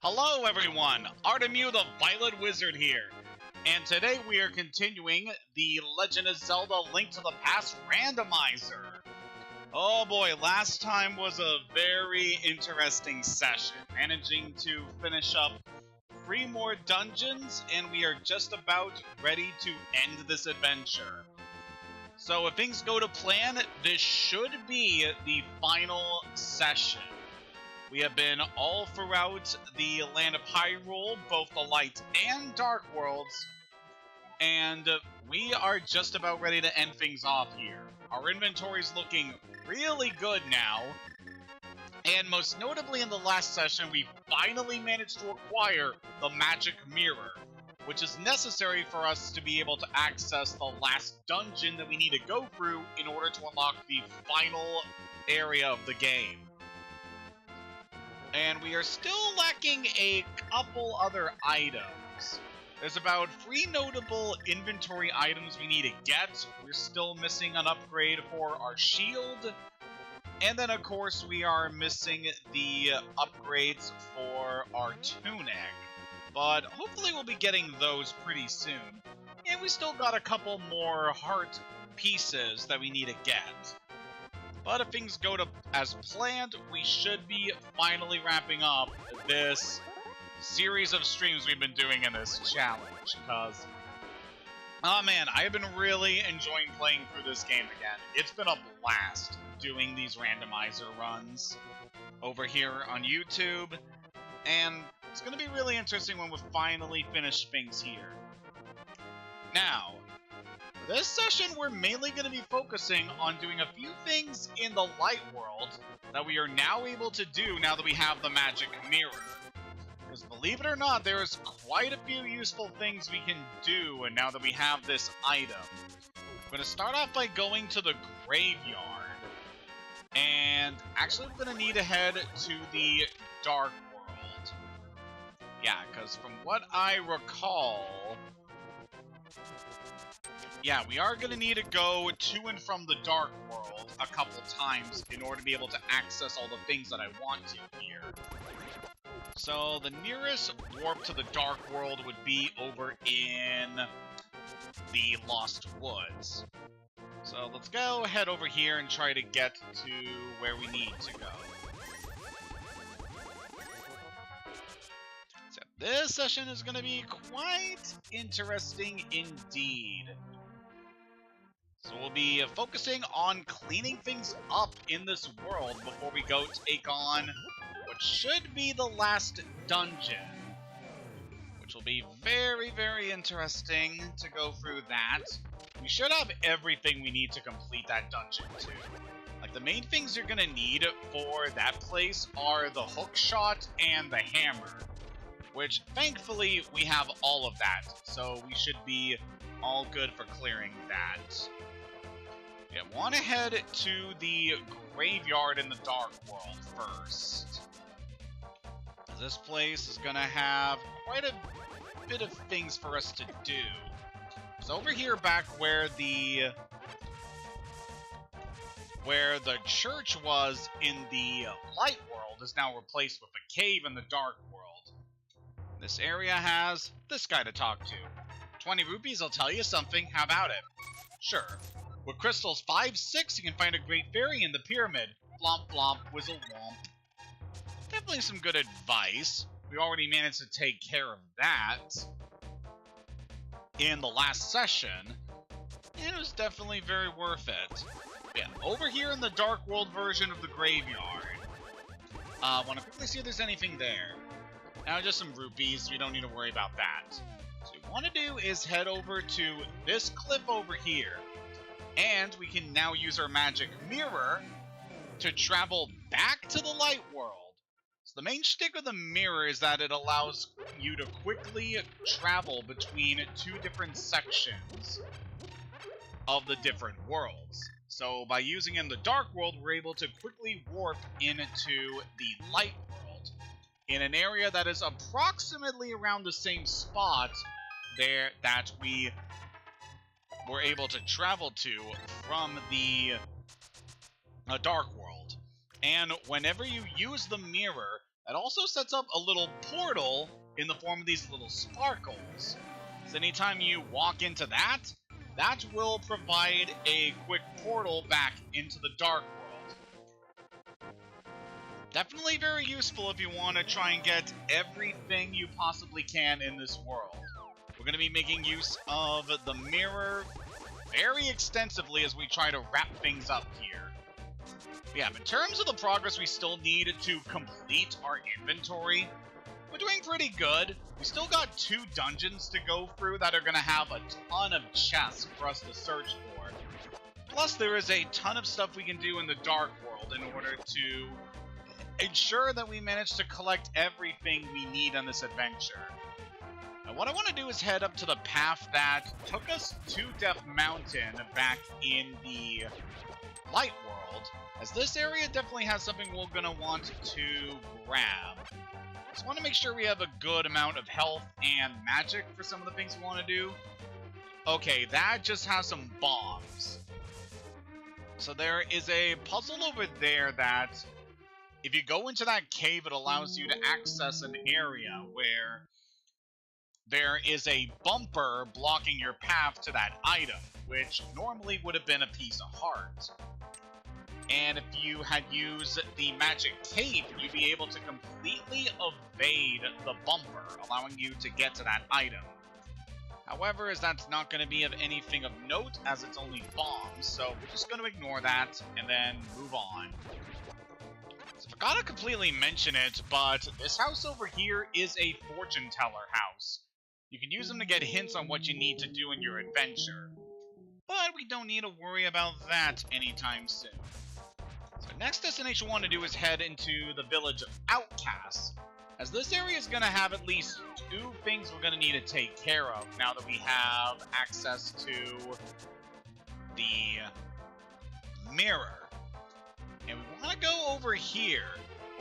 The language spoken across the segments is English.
Hello everyone, Artemu the Violet Wizard here, and today we are continuing the Legend of Zelda Link to the Past Randomizer. Oh boy, last time was a very interesting session, managing to finish up 3 more dungeons, and we are just about ready to end this adventure. So if things go to plan, this should be the final session. We have been all throughout the land of Hyrule, both the light and dark worlds, and we are just about ready to end things off here. Our inventory's looking really good now, and most notably in the last session, we finally managed to acquire the magic mirror, which is necessary for us to be able to access the last dungeon that we need to go through in order to unlock the final area of the game. And we are still lacking a couple other items. There's about 3 notable inventory items we need to get. We're still missing an upgrade for our shield. And then, of course, we are missing the upgrades for our tunic. But hopefully we'll be getting those pretty soon. And we still got a couple more heart pieces that we need to get. But if things go as planned, we should be finally wrapping up this series of streams we've been doing in this challenge. Because, oh man, I have been really enjoying playing through this game again. It's been a blast doing these randomizer runs over here on YouTube. And it's going to be really interesting when we finally finish things here. Now, for this session, we're mainly going to be focusing on doing a few things in the light world that we are now able to do now that we have the magic mirror. Because believe it or not, there is quite a few useful things we can do and now that we have this item. I'm going to start off by going to the graveyard. And actually, we're going to need to head to the dark world. Yeah, because from what I recall, yeah, we are going to need to go to and from the dark world a couple times in order to be able to access all the things that I want to here. So the nearest warp to the dark world would be over in the Lost Woods. So let's go head over here and try to get to where we need to go. So this session is going to be quite interesting indeed. So we'll be focusing on cleaning things up in this world before we go take on what should be the last dungeon. Which will be very, very interesting to go through that. We should have everything we need to complete that dungeon too. Like the main things you're gonna need for that place are the hook shot and the hammer. Which thankfully we have all of that. So we should be all good for clearing that. Yeah, want to head to the graveyard in the dark world first. This place is gonna have quite a bit of things for us to do. So over here, back where the church was in the light world is now replaced with a cave in the dark world. This area has this guy to talk to. 20 rupees, I'll tell you something. How about it? Sure. With crystals 5, 6, you can find a great fairy in the pyramid. Blomp, blomp, whizzle, womp. Definitely some good advice. We already managed to take care of that in the last session. And it was definitely very worth it. Yeah, over here in the Dark World version of the graveyard. Want to quickly see if there's anything there. Now, just some rupees. We don't need to worry about that. So what we want to do is head over to this cliff over here. And we can now use our magic mirror to travel back to the light world. So the main shtick of the mirror is that it allows you to quickly travel between 2 different sections of the different worlds. So by using in the dark world, we're able to quickly warp into the light world in an area that is approximately around the same spot there that we were able to travel to from the dark world. And whenever you use the mirror, that also sets up a little portal in the form of these little sparkles. So anytime you walk into that, that will provide a quick portal back into the Dark World. Definitely very useful if you want to try and get everything you possibly can in this world. We're going to be making use of the mirror very extensively as we try to wrap things up here. Yeah, in terms of the progress we still need to complete our inventory, we're doing pretty good. We still got 2 dungeons to go through that are going to have a ton of chests for us to search for. Plus, there is a ton of stuff we can do in the Dark World in order to ensure that we manage to collect everything we need on this adventure. Now, what I want to do is head up to the path that took us to Death Mountain back in the Light World, as this area definitely has something we're going to want to grab. Just want to make sure we have a good amount of health and magic for some of the things we want to do. Okay, that just has some bombs. So there is a puzzle over there that, if you go into that cave, it allows you to access an area where there is a bumper blocking your path to that item, which normally would have been a piece of heart. And if you had used the magic cape, you'd be able to completely evade the bumper, allowing you to get to that item. However, as that's not going to be of anything of note, as it's only bombs, so we're just going to ignore that and then move on. So I forgot to completely mention it, but this house over here is a fortune teller house. You can use them to get hints on what you need to do in your adventure. But we don't need to worry about that anytime soon. So next destination we want to do is head into the village of Outcasts, as this area is going to have at least 2 things we're going to need to take care of now that we have access to the mirror. And we want to go over here.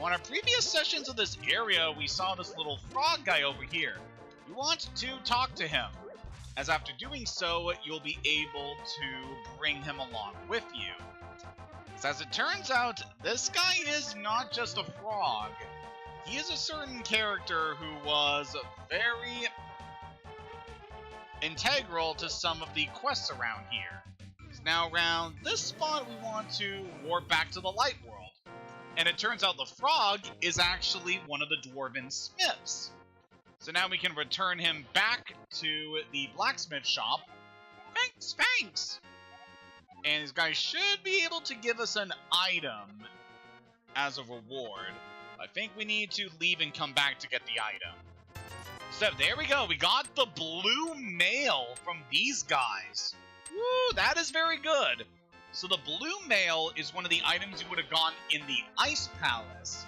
On our previous sessions of this area, we saw this little frog guy over here. You want to talk to him, as after doing so, you'll be able to bring him along with you. So as it turns out, this guy is not just a frog. He is a certain character who was very integral to some of the quests around here. So now around this spot, we want to warp back to the Light World. And it turns out the frog is actually one of the Dwarven Smiths. So now we can return him back to the blacksmith shop. Thanks! And these guys should be able to give us an item as a reward. I think we need to leave and come back to get the item. So there we go. We got the blue mail from these guys. Woo, that is very good. So the blue mail is one of the items you would have gotten in the Ice Palace.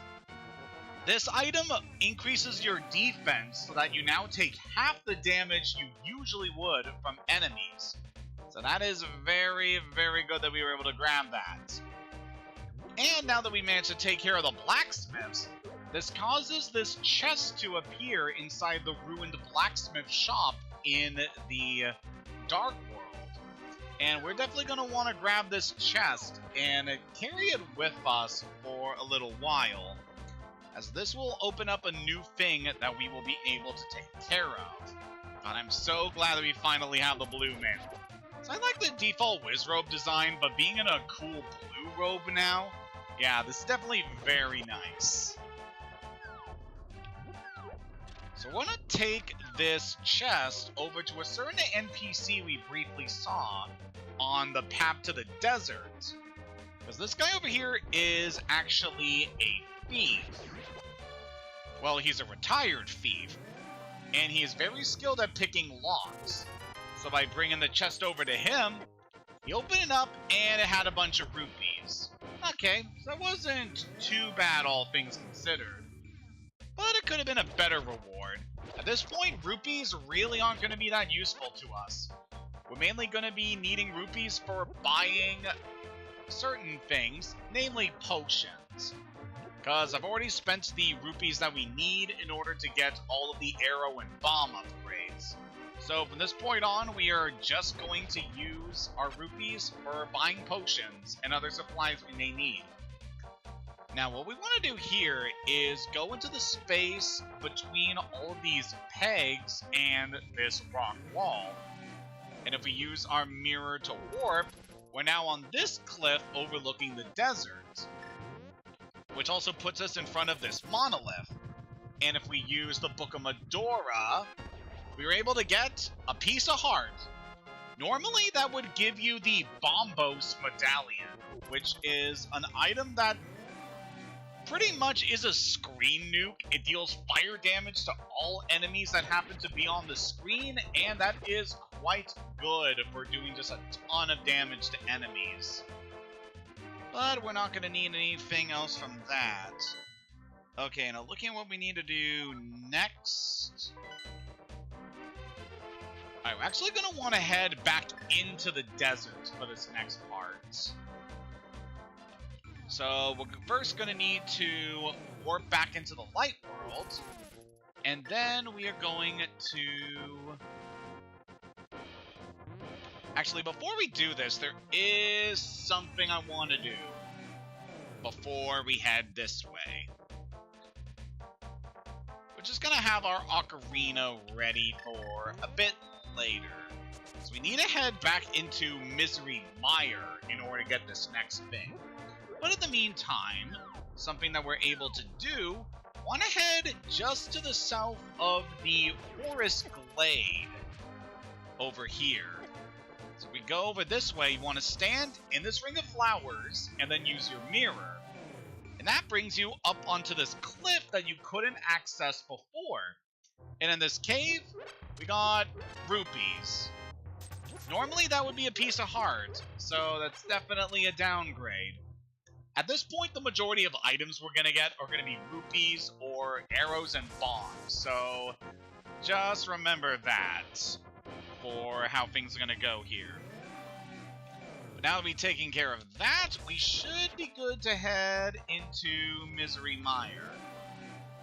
This item increases your defense so that you now take half the damage you usually would from enemies. So that is very, very good that we were able to grab that. And now that we managed to take care of the blacksmiths, this causes this chest to appear inside the ruined blacksmith shop in the Dark World. And we're definitely going to want to grab this chest and carry it with us for a little while, as this will open up a new thing that we will be able to take care of. But I'm so glad that we finally have the blue mail. So I like the default Wizrobe design, but being in a cool blue robe now, yeah, this is definitely very nice. So we're gonna take this chest over to a certain NPC we briefly saw on the path to the desert. Because this guy over here is actually a thief. Well, he's a retired thief, and he is very skilled at picking locks. So by bringing the chest over to him, he opened it up and it had a bunch of rupees. Okay, so that wasn't too bad, all things considered. But it could have been a better reward. At this point, rupees really aren't going to be that useful to us. We're mainly going to be needing rupees for buying certain things, namely potions. Because I've already spent the rupees that we need in order to get all of the arrow and bomb upgrades. So from this point on, we are just going to use our rupees for buying potions and other supplies we may need. Now, what we want to do here is go into the space between all of these pegs and this rock wall. And if we use our mirror to warp, we're now on this cliff overlooking the desert, which also puts us in front of this monolith. And if we use the Book of Medora, we were able to get a piece of heart. Normally, that would give you the Bombos Medallion, which is an item that pretty much is a screen nuke. It deals fire damage to all enemies that happen to be on the screen, and that is quite good for doing just a ton of damage to enemies. But we're not going to need anything else from that. Okay, now looking at what we need to do next. Alright, we're actually going to want to head back into the desert for this next part. So we're first going to need to warp back into the light world. And then we are going to... Actually, before we do this, there is something I want to do before we head this way. We're just going to have our ocarina ready for a bit later. So we need to head back into Misery Mire in order to get this next thing. But in the meantime, something that we're able to do, want to head just to the south of the Forest Glade over here. So we go over this way, you want to stand in this ring of flowers and then use your mirror. And that brings you up onto this cliff that you couldn't access before. And in this cave, we got rupees. Normally that would be a piece of heart, so that's definitely a downgrade. At this point, the majority of items we're going to get are going to be rupees or arrows and bombs, so just remember that for how things are going to go here. But now that we've taken care of that, we should be good to head into Misery Mire.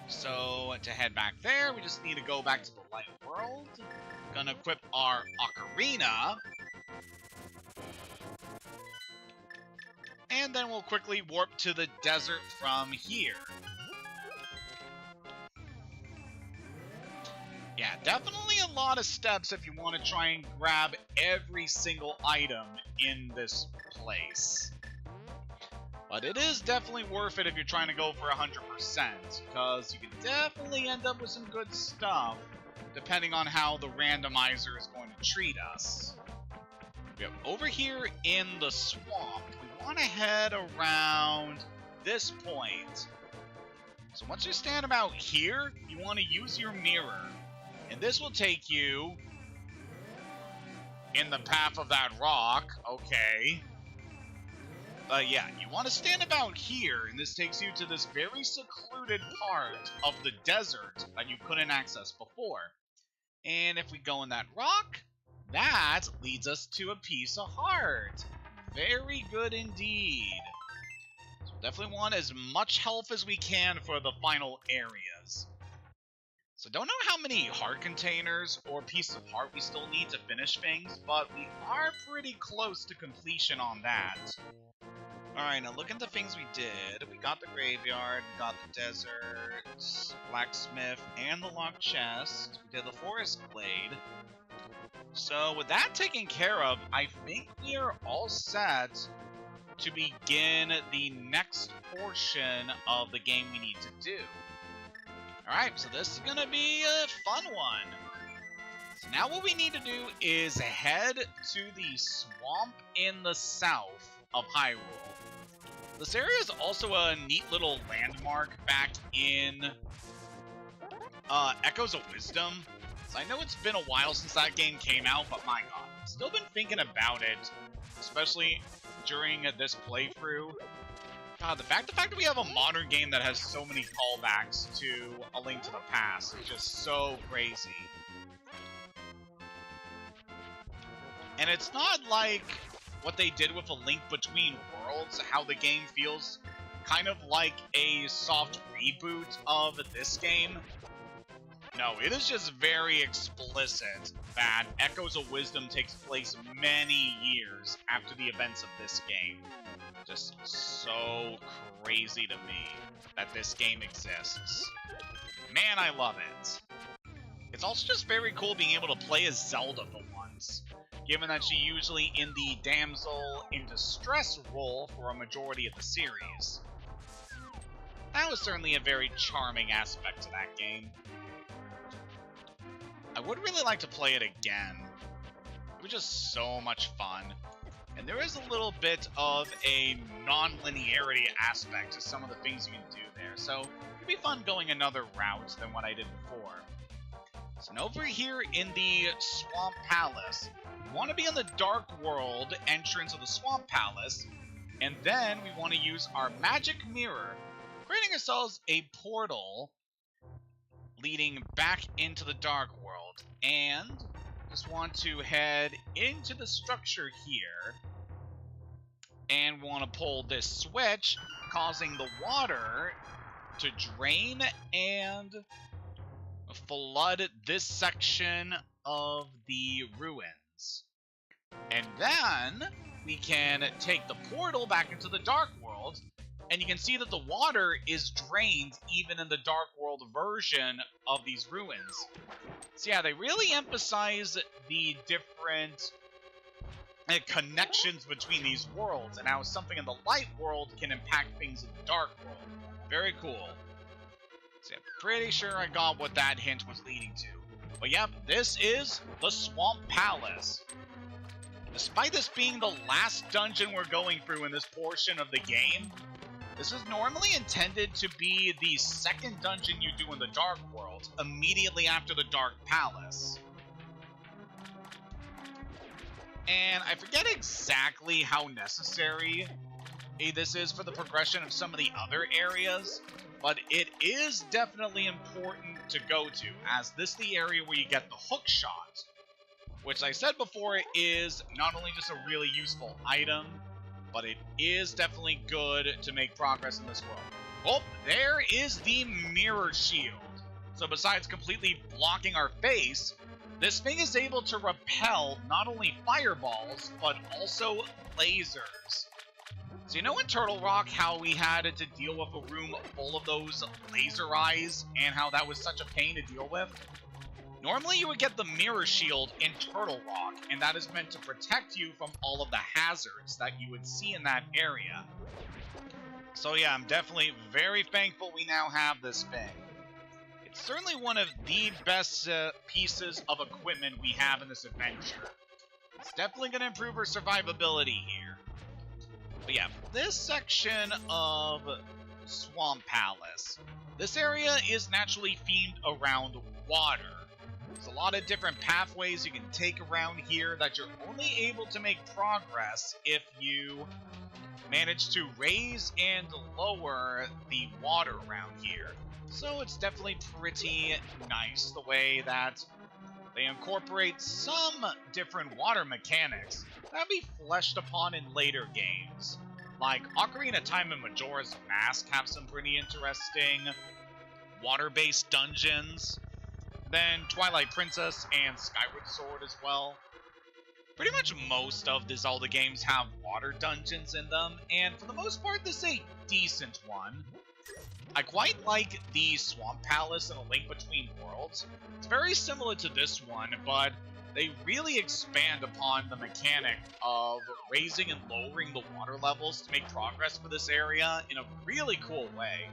So to head back there, we just need to go back to the light world. Gonna equip our ocarina. And then we'll quickly warp to the desert from here. Yeah, definitely a lot of steps if you want to try and grab every single item in this place. But it is definitely worth it if you're trying to go for 100%, because you can definitely end up with some good stuff, depending on how the randomizer is going to treat us. Yep, over here in the swamp, we want to head around this point. So once you stand about here, you want to use your mirror. And this will take you in the path of that rock. Okay. Yeah, you want to stand about here, and this takes you to this very secluded part of the desert that you couldn't access before. And if we go in that rock, that leads us to a piece of heart. Very good indeed. So definitely want as much health as we can for the final areas. So don't know how many heart containers or pieces of heart we still need to finish things, but we are pretty close to completion on that. Alright, now look at the things we did. We got the graveyard, we got the desert, blacksmith, and the locked chest. We did the forest glade. So with that taken care of, I think we are all set to begin the next portion of the game we need to do. Alright, so this is going to be a fun one. So now what we need to do is head to the swamp in the south of Hyrule. This area is also a neat little landmark back in Echoes of Wisdom. So I know it's been a while since that game came out, but my god, I've still been thinking about it, especially during this playthrough. God, the fact that we have a modern game that has so many callbacks to A Link to the Past is just so crazy. And it's not like what they did with A Link Between Worlds, how the game feels kind of like a soft reboot of this game. No, it is just very explicit that Echoes of Wisdom takes place many years after the events of this game. Just so crazy to me that this game exists. Man, I love it. It's also just very cool being able to play as Zelda for once, given that she's usually in the damsel in distress role for a majority of the series. That was certainly a very charming aspect to that game. I would really like to play it again. It was just so much fun. And there is a little bit of a non-linearity aspect to some of the things you can do there, so it'd be fun going another route than what I did before. So over here in the Swamp Palace, we want to be in the Dark World entrance of the Swamp Palace, and then we want to use our Magic Mirror, creating ourselves a portal leading back into the Dark World, and just want to head into the structure here, and want to pull this switch, causing the water to drain and flood this section of the ruins. And then we can take the portal back into the Dark World, and you can see that the water is drained even in the Dark World version of these ruins. So yeah, they really emphasize the different connections between these worlds, and how something in the Light World can impact things in the Dark World. Very cool. So I'm pretty sure I got what that hint was leading to. But yep, this is the Swamp Palace. Despite this being the last dungeon we're going through in this portion of the game, this is normally intended to be the second dungeon you do in the Dark World, immediately after the Dark Palace. And I forget exactly how necessary this is for the progression of some of the other areas, but it is definitely important to go to, as this is the area where you get the hook shot, which I said before is not only just a really useful item, but it is definitely good to make progress in this world. Oh, there is the mirror shield. So besides completely blocking our face, this thing is able to repel not only fireballs, but also lasers. So you know in Turtle Rock how we had to deal with a room full of those laser eyes, and how that was such a pain to deal with? Normally you would get the mirror shield in Turtle Rock, and that is meant to protect you from all of the hazards that you would see in that area. So yeah, I'm definitely very thankful we now have this thing. It's certainly one of the best pieces of equipment we have in this adventure. It's definitely going to improve our survivability here. But yeah, this section of Swamp Palace, this area is naturally themed around water. There's a lot of different pathways you can take around here that you're only able to make progress if you manage to raise and lower the water around here. So it's definitely pretty nice the way that they incorporate some different water mechanics that'll be fleshed upon in later games. Like Ocarina of Time and Majora's Mask have some pretty interesting water-based dungeons. Then Twilight Princess and Skyward Sword as well. Pretty much most of the Zelda games have water dungeons in them, and for the most part this is a decent one. I quite like the Swamp Palace in A Link Between Worlds. It's very similar to this one, but they really expand upon the mechanic of raising and lowering the water levels to make progress for this area in a really cool way.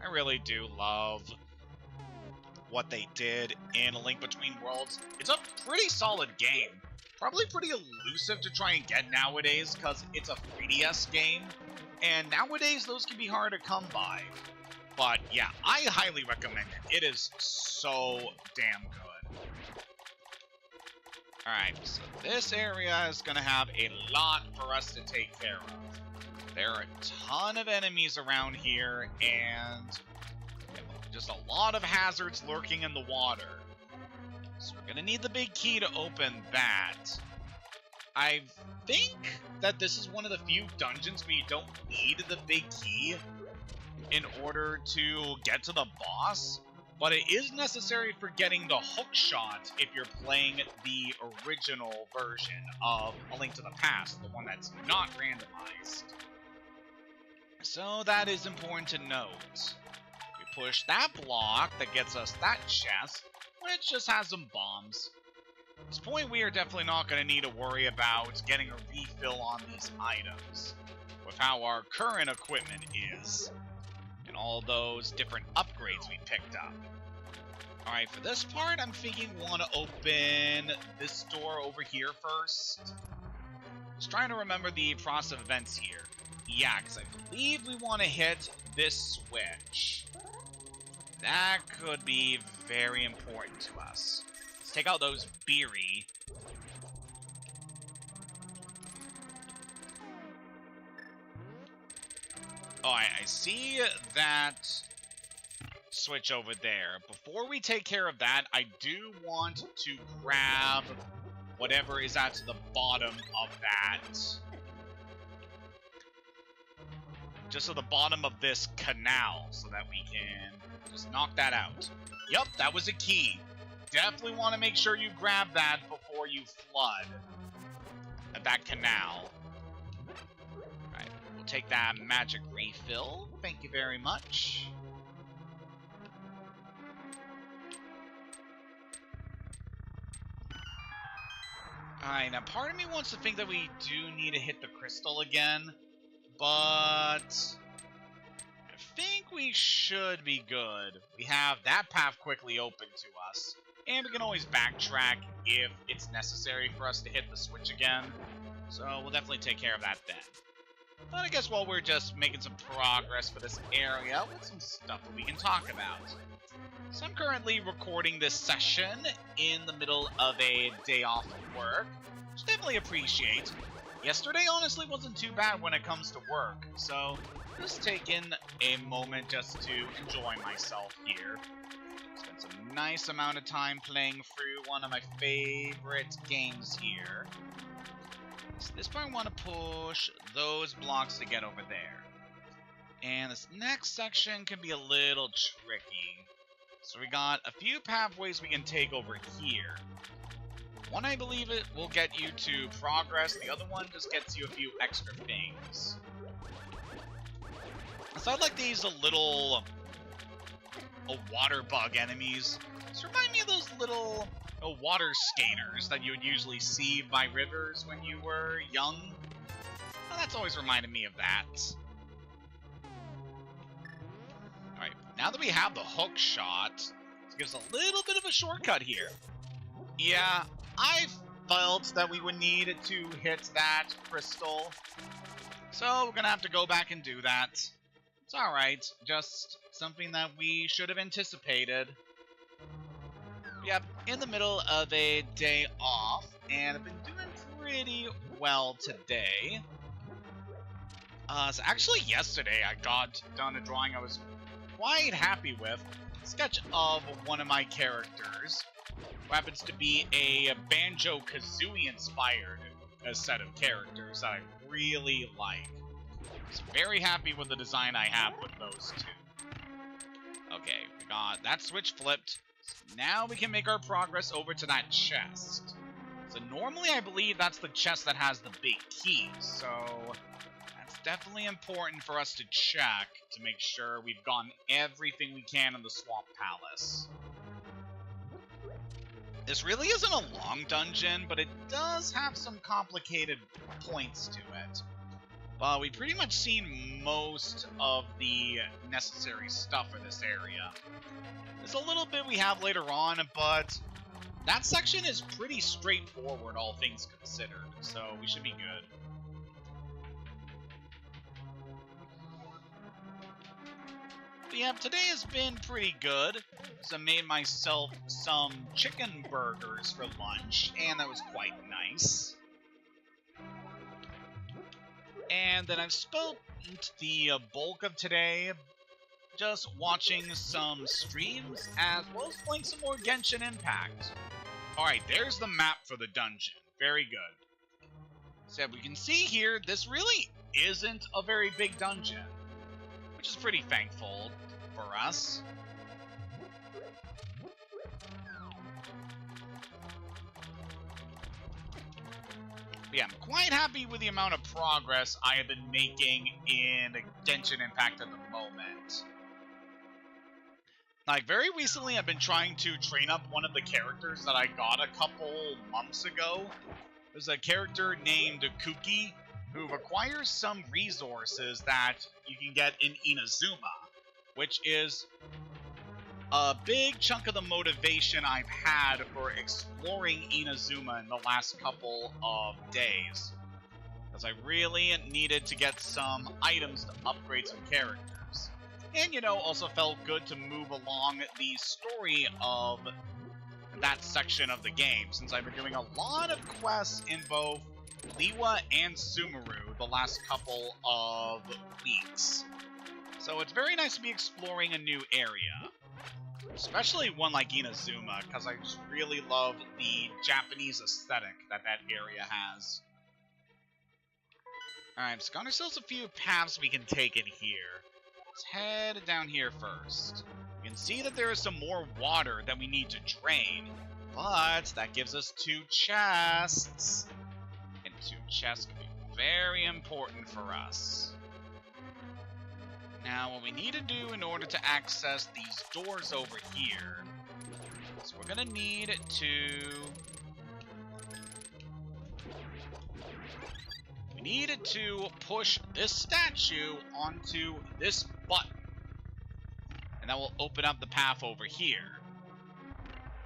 I really do love what they did in A Link Between Worlds. It's a pretty solid game. Probably pretty elusive to try and get nowadays because it's a 3DS game, and nowadays those can be hard to come by. But yeah, I highly recommend it. It is so damn good. Alright, so this area is going to have a lot for us to take care of. There are a ton of enemies around here, and just a lot of hazards lurking in the water. So we're going to need the big key to open that. I think that this is one of the few dungeons where you don't need the big key in order to get to the boss, but it is necessary for getting the hook shot if you're playing the original version of A Link to the Past, the one that's not randomized. so that is important to note. We push that block that gets us that chest, which just has some bombs. At this point, we are definitely not going to need to worry about getting a refill on these items, with how our current equipment is, and all those different upgrades we picked up. Alright, for this part, I'm thinking we want to open this door over here first. Just trying to remember the process of events here. Yeah, because I believe we want to hit this switch. That could be very important to us. Let's take out those beery. Alright, I see that switch over there. Before we take care of that, I do want to grab whatever is at the bottom of that. Just at the bottom of this canal, so that we can just knock that out. Yup, that was a key. Definitely want to make sure you grab that before you flood that canal. Alright, we'll take that magic refill. Thank you very much. Alright, now part of me wants to think that we do need to hit the crystal again, but I think we should be good. We have that path quickly open to us, and we can always backtrack if it's necessary for us to hit the switch again, so we'll definitely take care of that then. But I guess while we're just making some progress for this area, with some stuff that we can talk about. So I'm currently recording this session in the middle of a day off of work, which I definitely appreciate. Yesterday honestly wasn't too bad when it comes to work, so just taking a moment just to enjoy myself here. Spent some nice amount of time playing through one of my favorite games here. So this part I want to push those blocks to get over there. And this next section can be a little tricky. So we got a few pathways we can take over here. One, I believe it will get you to progress. The other one just gets you a few extra things. So I like these little water bug enemies. Just remind me of those little water skaters that you would usually see by rivers when you were young. Well, that's always reminded me of that. Alright, now that we have the hook shot, it gives a little bit of a shortcut here. Yeah, I felt that we would need to hit that crystal, so we're gonna have to go back and do that. It's alright, just something that we should have anticipated. Yep, in the middle of a day off, and I've been doing pretty well today. So actually yesterday I got done a drawing I was quite happy with. A sketch of one of my characters, who happens to be a Banjo-Kazooie inspired set of characters that I really like. So very happy with the design I have with those two. Okay, we got that switch flipped. So now we can make our progress over to that chest. So normally I believe that's the chest that has the big key, so that's definitely important for us to check to make sure we've gotten everything we can in the Swamp Palace. This really isn't a long dungeon, but it does have some complicated points to it. But we've pretty much seen most of the necessary stuff for this area. There's a little bit we have later on, but that section is pretty straightforward, all things considered, so we should be good. But yeah, today has been pretty good. So I made myself some chicken burgers for lunch, and that was quite nice. And then I've spent the bulk of today just watching some streams, as well as playing some more Genshin Impact. Alright, there's the map for the dungeon. Very good. So we can see here, this really isn't a very big dungeon, which is pretty thankful for us. But yeah, I'm quite happy with the amount of progress I have been making in Genshin Impact at the moment. Like, very recently I've been trying to train up one of the characters that I got a couple months ago. There's a character named Kuki, who requires some resources that you can get in Inazuma, which is a big chunk of the motivation I've had for exploring Inazuma in the last couple of days. Because I really needed to get some items to upgrade some characters. And, you know, also felt good to move along the story of that section of the game, since I've been doing a lot of quests in both Liwa and Sumeru the last couple of weeks. So it's very nice to be exploring a new area. Especially one like Inazuma, because I just really love the Japanese aesthetic that that area has. Alright, so got ourselves a few paths we can take in here. Let's head down here first. You can see that there is some more water that we need to drain, but that gives us 2 chests. And 2 chests can be very important for us. Now, what we need to do in order to access these doors over here is we're going to need to... We needed to push this statue onto this button. And that will open up the path over here.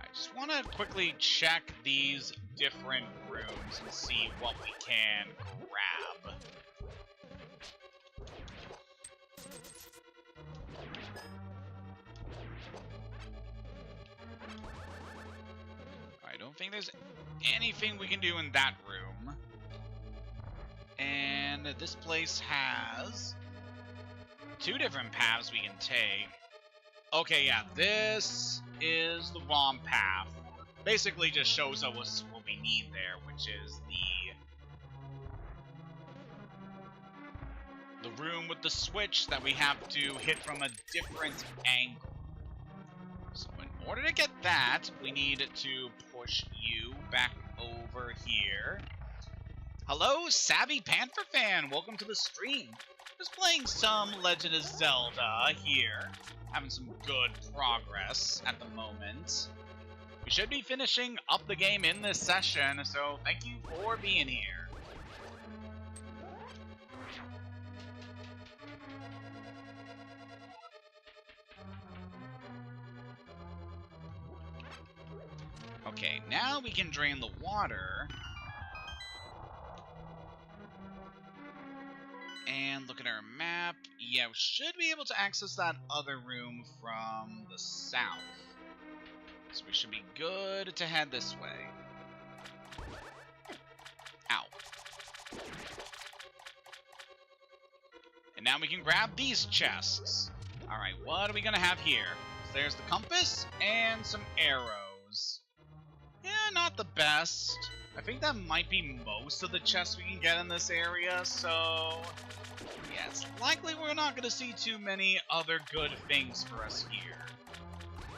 I just want to quickly check these different rooms and see what we can grab. I don't think there's anything we can do in that room. And this place has 2 different paths we can take. Okay, yeah, this is the wrong path. Basically just shows us what we need there, which is the room with the switch that we have to hit from a different angle. So in order to get that, we need to push you back over here. Hello, Savvy Panther fan! Welcome to the stream. Just playing some Legend of Zelda here. Having some good progress at the moment. We should be finishing up the game in this session, so thank you for being here. Okay, now we can drain the water. And look at our map. Yeah, we should be able to access that other room from the south. So we should be good to head this way. Ow. And now we can grab these chests. Alright, what are we gonna have here? So there's the compass and some arrows. Yeah, not the best. I think that might be most of the chests we can get in this area, so... yeah, it's likely we're not going to see too many other good things for us here.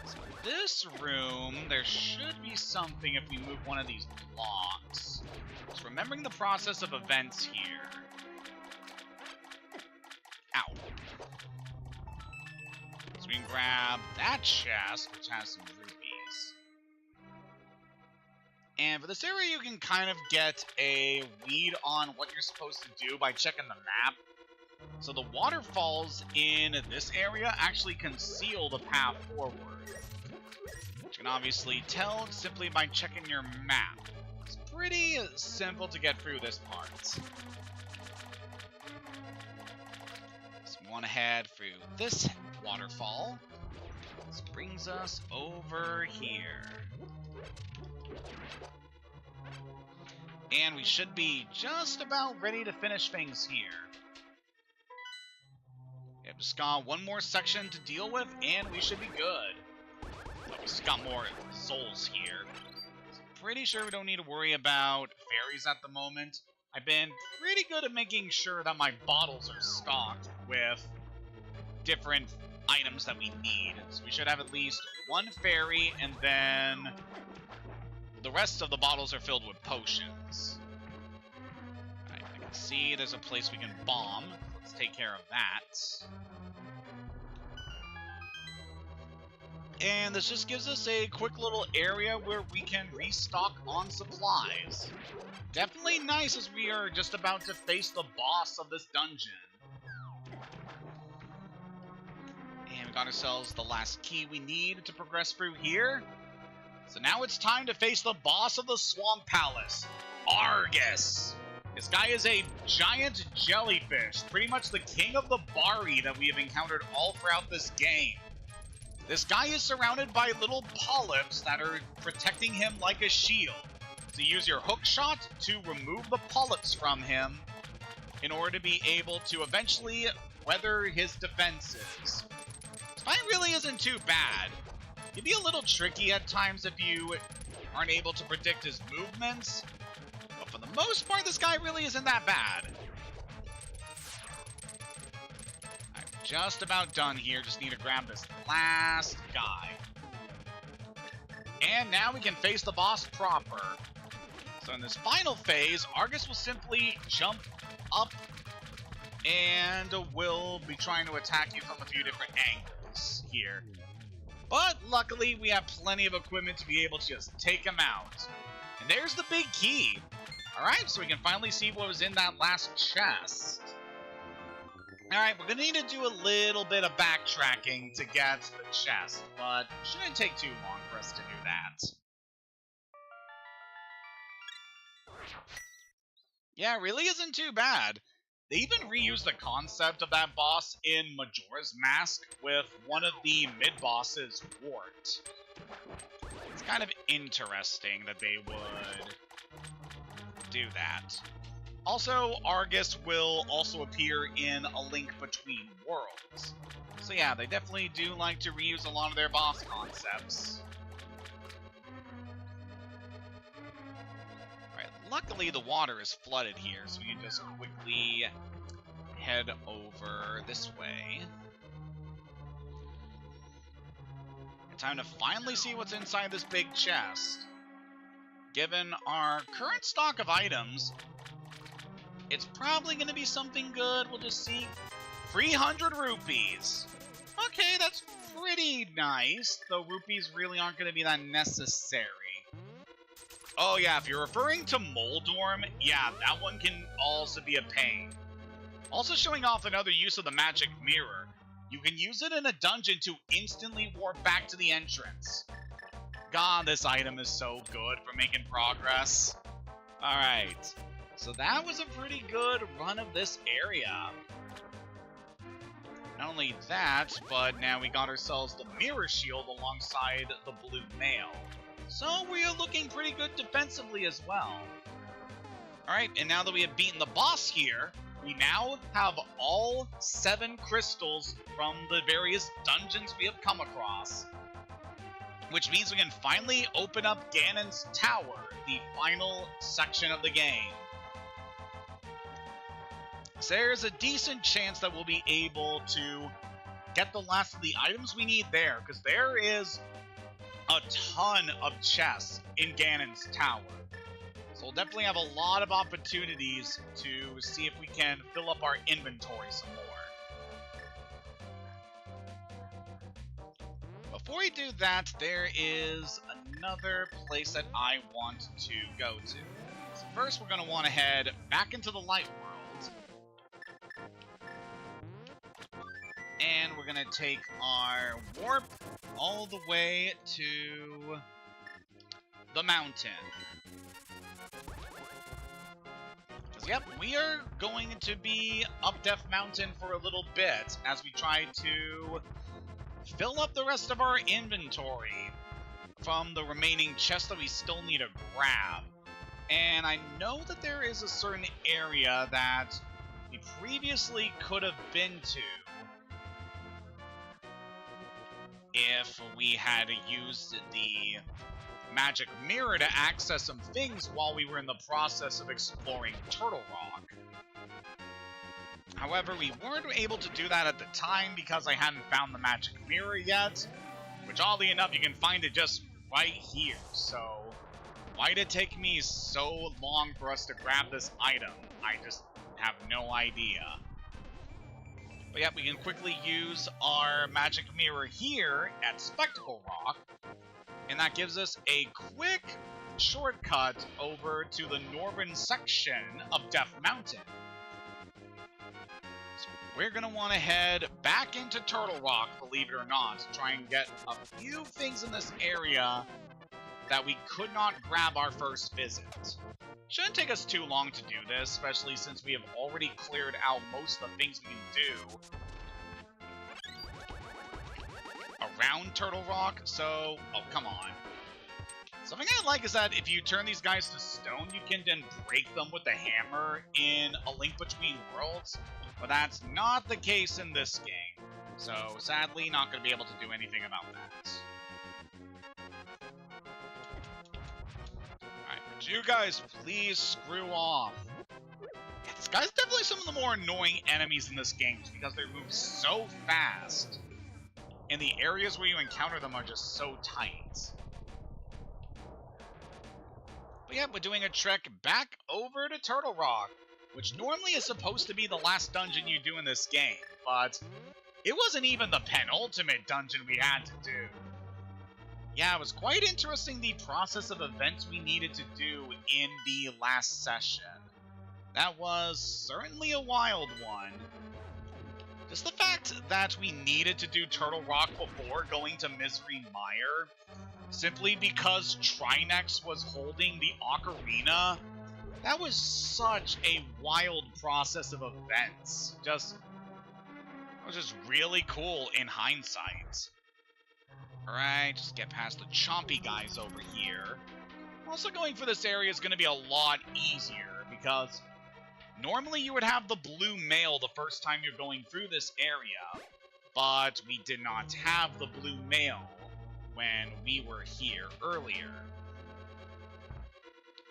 So in this room, there should be something if we move one of these blocks. Just remembering the process of events here. Ow. So we can grab that chest, which has some rupees. And for this area, you can kind of get a lead on what you're supposed to do by checking the map. So the waterfalls in this area actually conceal the path forward. Which you can obviously tell simply by checking your map. It's pretty simple to get through this part. So we want to head through this waterfall. This brings us over here. And we should be just about ready to finish things here. We have just got one more section to deal with, and we should be good. But we just got more souls here. So pretty sure we don't need to worry about fairies at the moment. I've been pretty good at making sure that my bottles are stocked with different items that we need. So we should have at least one fairy, and then the rest of the bottles are filled with potions. See, there's a place we can bomb. Let's take care of that. And this just gives us a quick little area where we can restock on supplies. Definitely nice as we are just about to face the boss of this dungeon. And we got ourselves the last key we need to progress through here. So now it's time to face the boss of the Swamp Palace, Argus. This guy is a giant jellyfish, pretty much the king of the Bari that we have encountered all throughout this game. This guy is surrounded by little polyps that are protecting him like a shield. So use your hook shot to remove the polyps from him in order to be able to eventually weather his defenses. This fight really isn't too bad. It can be a little tricky at times if you aren't able to predict his movements, but for the most part, this guy really isn't that bad. Just about done here. Just need to grab this last guy. And now we can face the boss proper. So in this final phase, Argus will simply jump up and will be trying to attack you from a few different angles here. But luckily, we have plenty of equipment to be able to just take him out. And there's the big key. Alright, so we can finally see what was in that last chest. Alright, we're gonna need to do a little bit of backtracking to get to the chest, but it shouldn't take too long for us to do that. Yeah, it really isn't too bad. They even reused the concept of that boss in Majora's Mask with one of the mid-bosses, Wart. It's kind of interesting that they would do that. Also, Argus will also appear in A Link Between Worlds. So yeah, they definitely do like to reuse a lot of their boss concepts. Alright, luckily the water is flooded here, so we can just quickly head over this way. Time to finally see what's inside this big chest. Given our current stock of items, it's probably going to be something good. We'll just see. 300 rupees. Okay, that's pretty nice, though rupees really aren't going to be that necessary. Oh yeah, if you're referring to Moldorm, yeah, that one can also be a pain. Also showing off another use of the magic mirror. You can use it in a dungeon to instantly warp back to the entrance. God, this item is so good for making progress. Alright, so that was a pretty good run of this area. Not only that, but now we got ourselves the mirror shield alongside the blue mail. So we are looking pretty good defensively as well. Alright, and now that we have beaten the boss here, we now have all 7 crystals from the various dungeons we have come across. Which means we can finally open up Ganon's Tower, the final section of the game. So there's a decent chance that we'll be able to get the last of the items we need there, because there is a ton of chests in Ganon's Tower. So we'll definitely have a lot of opportunities to see if we can fill up our inventory some more. Before we do that, there is another place that I want to go to. So first, we're going to want to head back into the light world. And we're going to take our warp all the way to the mountain. Yep, we are going to be up Death Mountain for a little bit as we try to fill up the rest of our inventory from the remaining chests that we still need to grab. And I know that there is a certain area that we previously could have been to if we had used the magic mirror to access some things while we were in the process of exploring Turtle Rock. However, we weren't able to do that at the time because I hadn't found the magic mirror yet, which oddly enough you can find it just right here. So why did it take me so long for us to grab this item? I just have no idea. But yeah, we can quickly use our magic mirror here at Spectacle Rock, and that gives us a quick shortcut over to the northern section of Death Mountain. So we're going to want to head back into Turtle Rock, believe it or not, to try and get a few things in this area that we could not grab our first visit. Shouldn't take us too long to do this, especially since we have already cleared out most of the things we can do around Turtle Rock, so... oh, come on. Something I like is that if you turn these guys to stone, you can then break them with the hammer in A Link Between Worlds, but that's not the case in this game. So, sadly, not going to be able to do anything about that. Would you guys please screw off? Yeah, this guy's definitely some of the more annoying enemies in this game because they move so fast. And the areas where you encounter them are just so tight. But yeah, we're doing a trek back over to Turtle Rock, which normally is supposed to be the last dungeon you do in this game, but it wasn't even the penultimate dungeon we had to do. Yeah, it was quite interesting, the process of events we needed to do in the last session. That was certainly a wild one. Just the fact that we needed to do Turtle Rock before going to Misery Mire, simply because Trinex was holding the Ocarina, that was such a wild process of events. It was just really cool in hindsight. Alright, just get past the chompy guys over here. Also, going for this area is going to be a lot easier, because normally you would have the blue mail the first time you're going through this area, but we did not have the blue mail when we were here earlier.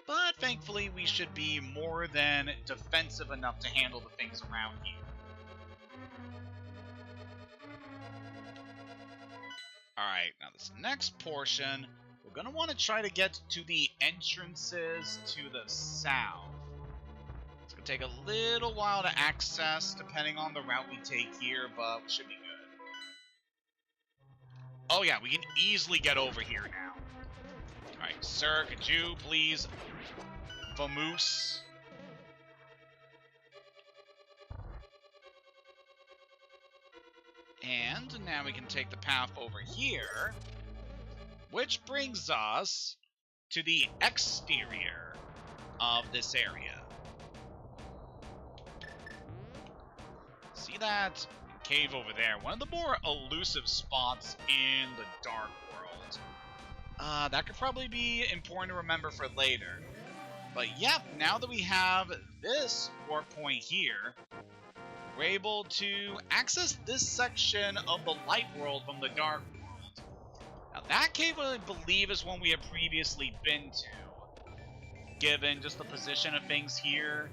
But thankfully, we should be more than defensive enough to handle the things around here. Alright, now this next portion, we're going to want to try to get to the entrances to the south. It's going to take a little while to access, depending on the route we take here, but we should be good. Oh yeah, we can easily get over here now. Alright, sir, could you please vamoose? And now we can take the path over here, which brings us to the exterior of this area. See that cave over there? One of the more elusive spots in the Dark World. That could probably be important to remember for later. But yep, now that we have this warp point here, we're able to access this section of the Light World from the Dark World. Now that cave, I believe, is one we have previously been to, given just the position of things here.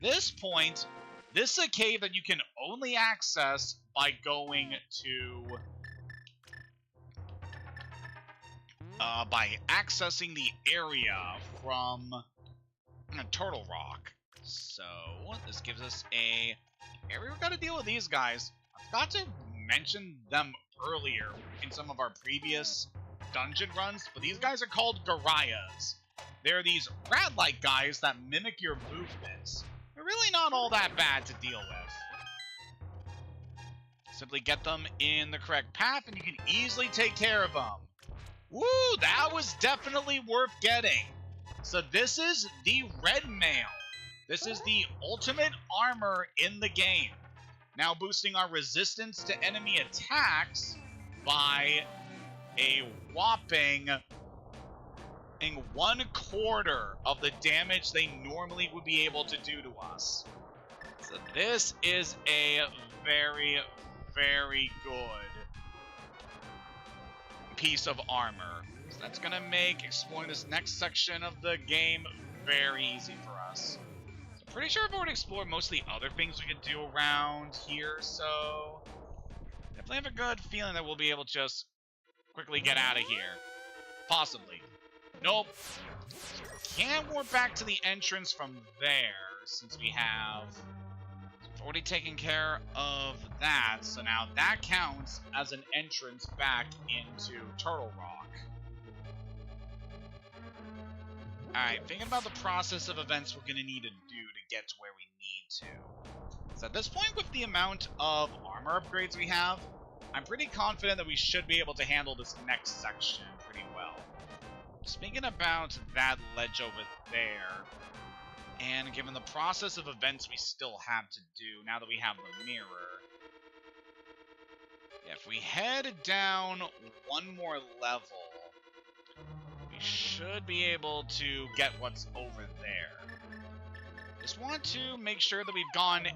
This point, this is a cave that you can only access by going to... by accessing the area from Turtle Rock. So, this gives us a area. We've got to deal with these guys. I forgot to mention them earlier in some of our previous dungeon runs, but these guys are called Garayas. They're these rat-like guys that mimic your movements. They're really not all that bad to deal with. Simply get them in the correct path, and you can easily take care of them. Woo! That was definitely worth getting. So this is the red mail. This is the ultimate armor in the game. Now boosting our resistance to enemy attacks by a whopping 1/4 of the damage they normally would be able to do to us. So this is a very, very good piece of armor. So that's going to make exploring this next section of the game very easy for us. So pretty sure I've already explored most of the other things we could do around here, so definitely have a good feeling that we'll be able to just quickly get out of here. Possibly. Nope. Can't warp back to the entrance from there, since we have already taken care of that. So now that counts as an entrance back into Turtle Rock. Alright, thinking about the process of events we're going to need to do to get to where we need to. So at this point, with the amount of armor upgrades we have, I'm pretty confident that we should be able to handle this next section pretty well. Speaking about that ledge over there, and given the process of events we still have to do now that we have the mirror, if we head down one more level, we should be able to get what's over there. Just want to make sure that we've gone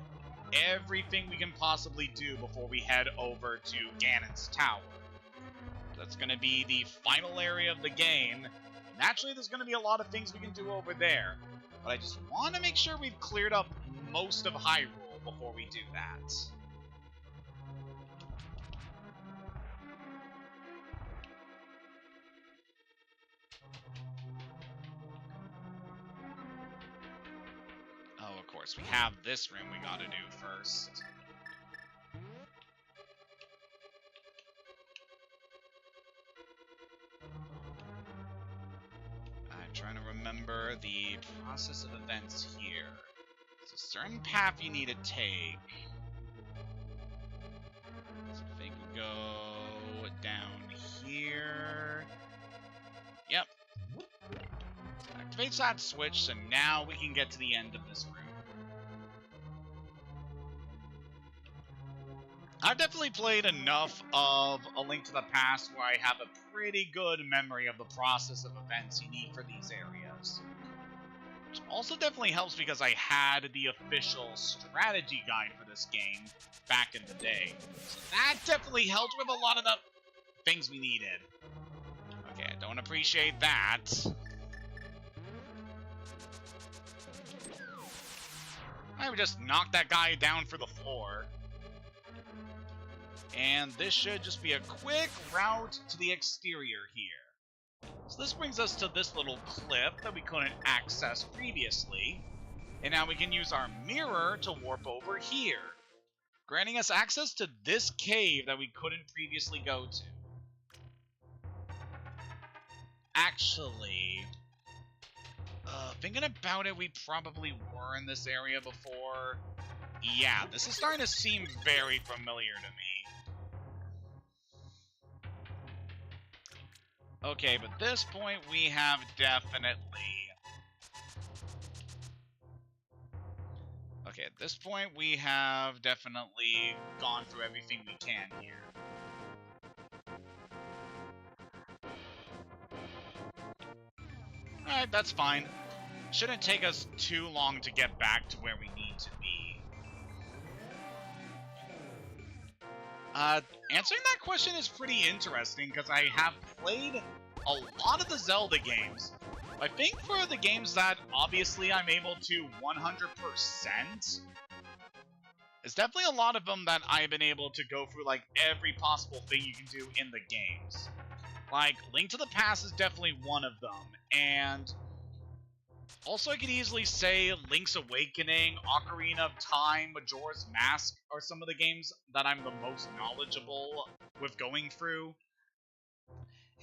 everything we can possibly do before we head over to Ganon's Tower. That's going to be the final area of the game. Naturally, there's going to be a lot of things we can do over there, but I just want to make sure we've cleared up most of Hyrule before we do that. Oh, of course, we have this room we gotta do first. I'm trying to remember the process of events here. There's a certain path you need to take. So if they could go down here. Yep. Activates that switch, so now we can get to the end of this room. I've definitely played enough of A Link to the Past where I have a pretty good memory of the process of events you need for these areas. Which also definitely helps because I had the official strategy guide for this game back in the day. So that definitely helped with a lot of the things we needed. Okay, I don't appreciate that. I would just knock that guy down for the floor. And this should just be a quick route to the exterior here. So this brings us to this little cliff that we couldn't access previously. And now we can use our mirror to warp over here, granting us access to this cave that we couldn't previously go to. Actually, thinking about it, we probably were in this area before. Yeah, this is starting to seem very familiar to me. Okay, but at this point, we have definitely... Okay, at this point, we have definitely gone through everything we can here. Alright, that's fine. Shouldn't take us too long to get back to where we need to be. Answering that question is pretty interesting, because I have played a lot of the Zelda games. I think for the games that, obviously, I'm able to 100%, it's definitely a lot of them that I've been able to go through, like, every possible thing you can do in the games. Like, Link to the Past is definitely one of them, and... also, I could easily say Link's Awakening, Ocarina of Time, Majora's Mask are some of the games that I'm the most knowledgeable with going through.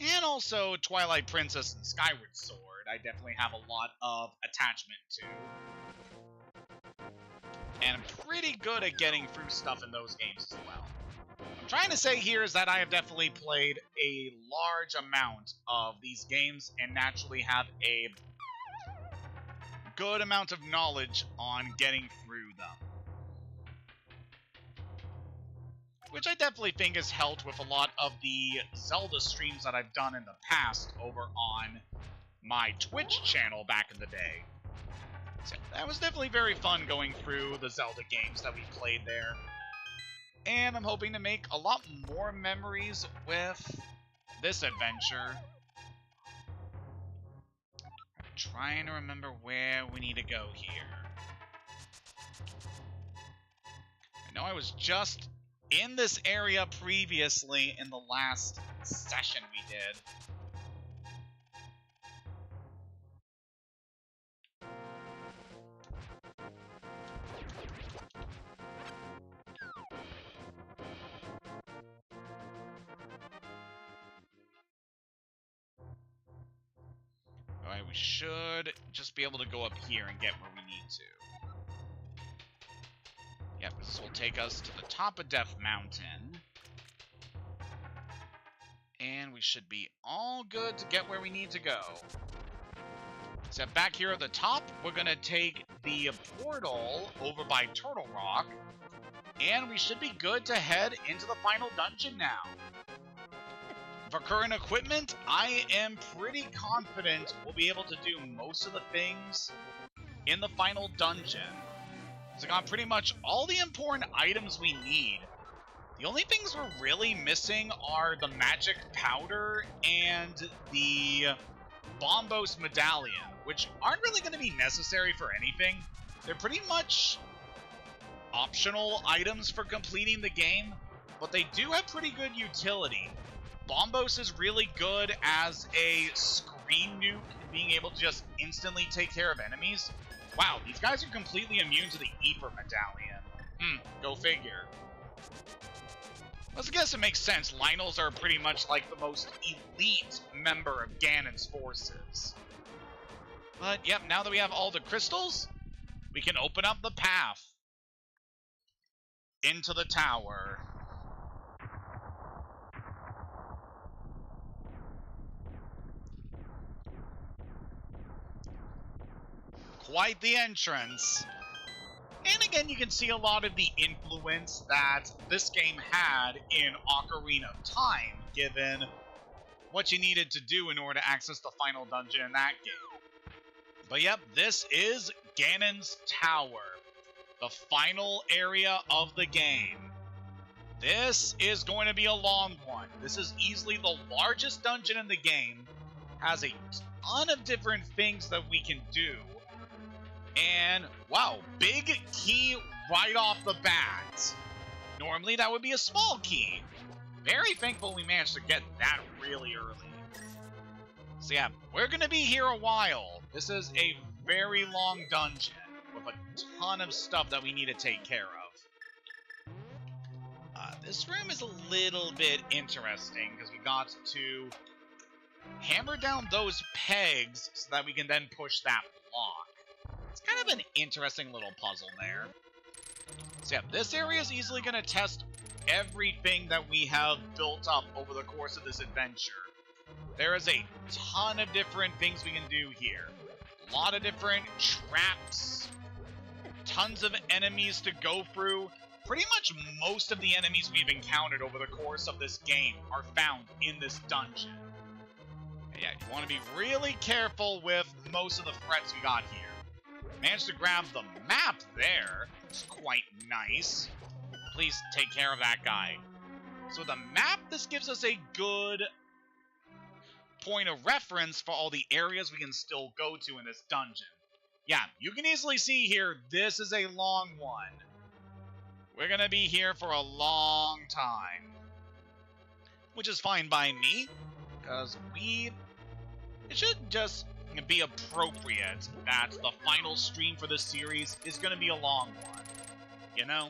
And also Twilight Princess and Skyward Sword, I definitely have a lot of attachment to. And I'm pretty good at getting through stuff in those games as well. What I'm trying to say here is that I have definitely played a large amount of these games and naturally have a good amount of knowledge on getting through them. Which I definitely think has helped with a lot of the Zelda streams that I've done in the past over on my Twitch channel back in the day. So that was definitely very fun going through the Zelda games that we played there. And I'm hoping to make a lot more memories with this adventure. Trying to remember where we need to go here. I know I was just in this area previously in the last session we did. we should just be able to go up here and get where we need to. Yep, this will take us to the top of Death Mountain. And we should be all good to get where we need to go. Except back here at the top, we're going to take the portal over by Turtle Rock. And we should be good to head into the final dungeon now. For current equipment, I am pretty confident we'll be able to do most of the things in the final dungeon. So I got pretty much all the important items we need. The only things we're really missing are the magic powder and the Bombos medallion, which aren't really going to be necessary for anything. They're pretty much optional items for completing the game, but they do have pretty good utility. Bombos is really good as a screen nuke, being able to just instantly take care of enemies. Wow, these guys are completely immune to the Ether medallion. Go figure. I guess it makes sense. Lynels are pretty much like the most elite member of Ganon's forces. But, yep, now that we have all the crystals, we can open up the path into the tower. Quite the entrance. And again, you can see a lot of the influence that this game had in Ocarina of Time, given what you needed to do in order to access the final dungeon in that game. But yep, this is Ganon's Tower, the final area of the game. This is going to be a long one. This is easily the largest dungeon in the game, has a ton of different things that we can do. And, wow, big key right off the bat. Normally that would be a small key. Very thankful we managed to get that really early. So yeah, we're going to be here a while. This is a very long dungeon with a ton of stuff that we need to take care of. This room is a little bit interesting because we got to hammer down those pegs so that we can then push that block. It's kind of an interesting little puzzle there. So yeah, this area is easily going to test everything that we have built up over the course of this adventure. There is a ton of different things we can do here. A lot of different traps, tons of enemies to go through. Pretty much most of the enemies we've encountered over the course of this game are found in this dungeon. And yeah, you want to be really careful with most of the threats we got here. Managed to grab the map there. It's quite nice. Please take care of that guy. So the map, this gives us a good point of reference for all the areas we can still go to in this dungeon. Yeah, you can easily see here, this is a long one. We're going to be here for a long time. Which is fine by me, because it should just be appropriate that the final stream for this series is going to be a long one, you know?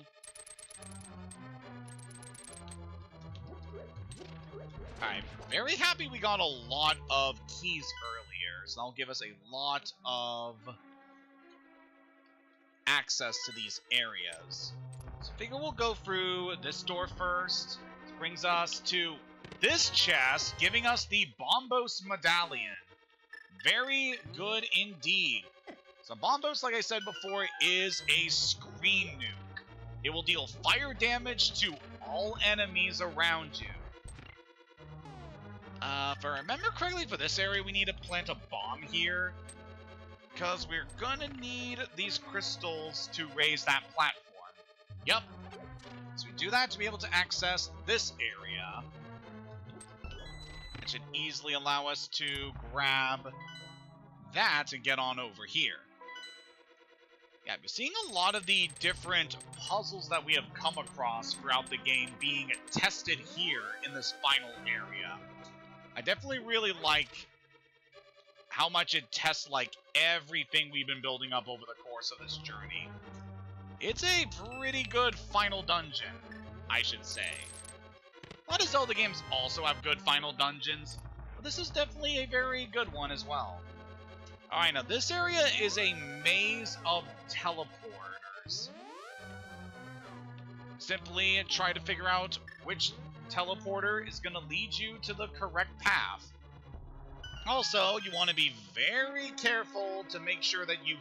I'm very happy we got a lot of keys earlier, so that'll give us a lot of access to these areas. So I figure we'll go through this door first. This brings us to this chest, giving us the Bombos medallion. Very good indeed. So Bombos, like I said before, is a screen nuke. It will deal fire damage to all enemies around you. If I remember correctly, for this area, we need to plant a bomb here, because we're gonna need these crystals to raise that platform. Yep. So we do that to be able to access this area. It should easily allow us to grab that and get on over here. Yeah, we're seeing a lot of the different puzzles that we have come across throughout the game being tested here in this final area. I definitely really like how much it tests like everything we've been building up over the course of this journey. It's a pretty good final dungeon, I should say. A lot of Zelda games also have good final dungeons, but this is definitely a very good one as well. Alright, now this area is a maze of teleporters. Simply try to figure out which teleporter is going to lead you to the correct path. Also, you want to be very careful to make sure that you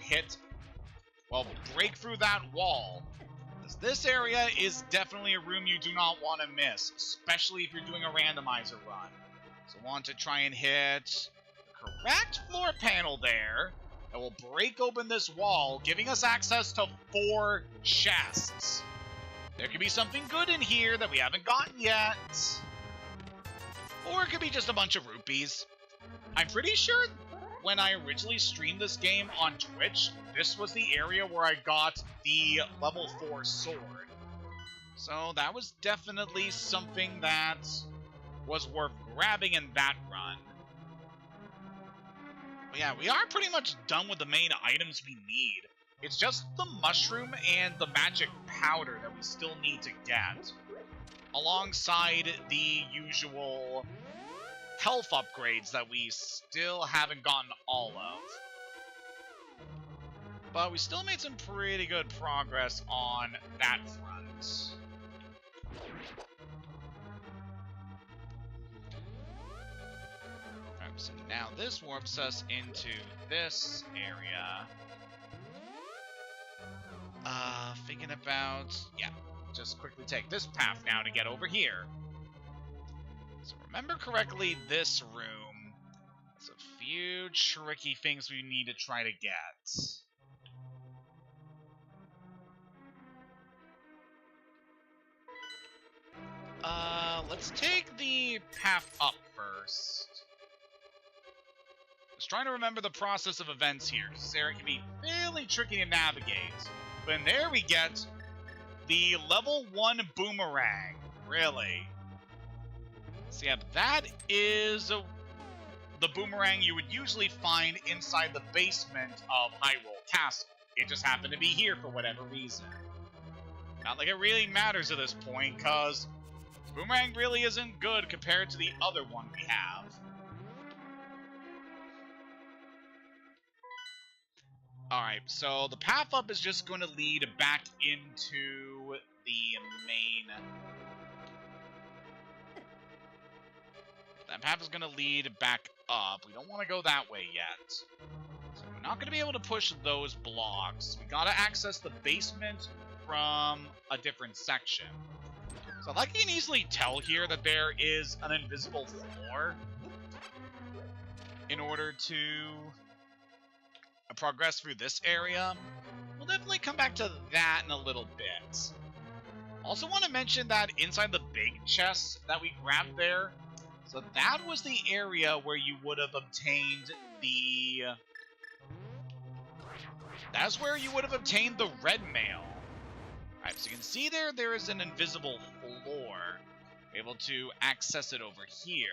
break through that wall. Because this area is definitely a room you do not want to miss, especially if you're doing a randomizer run. So want to try and hit the correct floor panel there that will break open this wall, giving us access to 4 chests. There could be something good in here that we haven't gotten yet. Or it could be just a bunch of rupees. I'm pretty sure when I originally streamed this game on Twitch, this was the area where I got the level 4 sword. So that was definitely something that was worth grabbing in that run. But yeah, we are pretty much done with the main items we need. It's just the mushroom and the magic powder that we still need to get, alongside the usual health upgrades that we still haven't gotten all of. But we still made some pretty good progress on that front. Alright, so now this warps us into this area. Thinking about, yeah, just quickly take this path now to get over here. So remember correctly, this room has a few tricky things we need to try to get. Let's take the path up first. Just trying to remember the process of events here, because this area can be fairly tricky to navigate. But there we get the level 1 boomerang. Really. So yeah, that is the boomerang you would usually find inside the basement of Hyrule Castle. It just happened to be here for whatever reason. Not like it really matters at this point, because boomerang really isn't good compared to the other one we have. Alright, so the path up is just going to lead back into the main... That path is going to lead back up. We don't want to go that way yet. So we're not going to be able to push those blocks. We got to access the basement from a different section. So like you can easily tell here that there is an invisible floor in order to progress through this area. We'll definitely come back to that in a little bit. Also want to mention that inside the big chest that we grabbed there, so that was the area where you would have obtained the... That's where you would have obtained the red mail. Alright, so you can see there is an invisible floor. We're able to access it over here.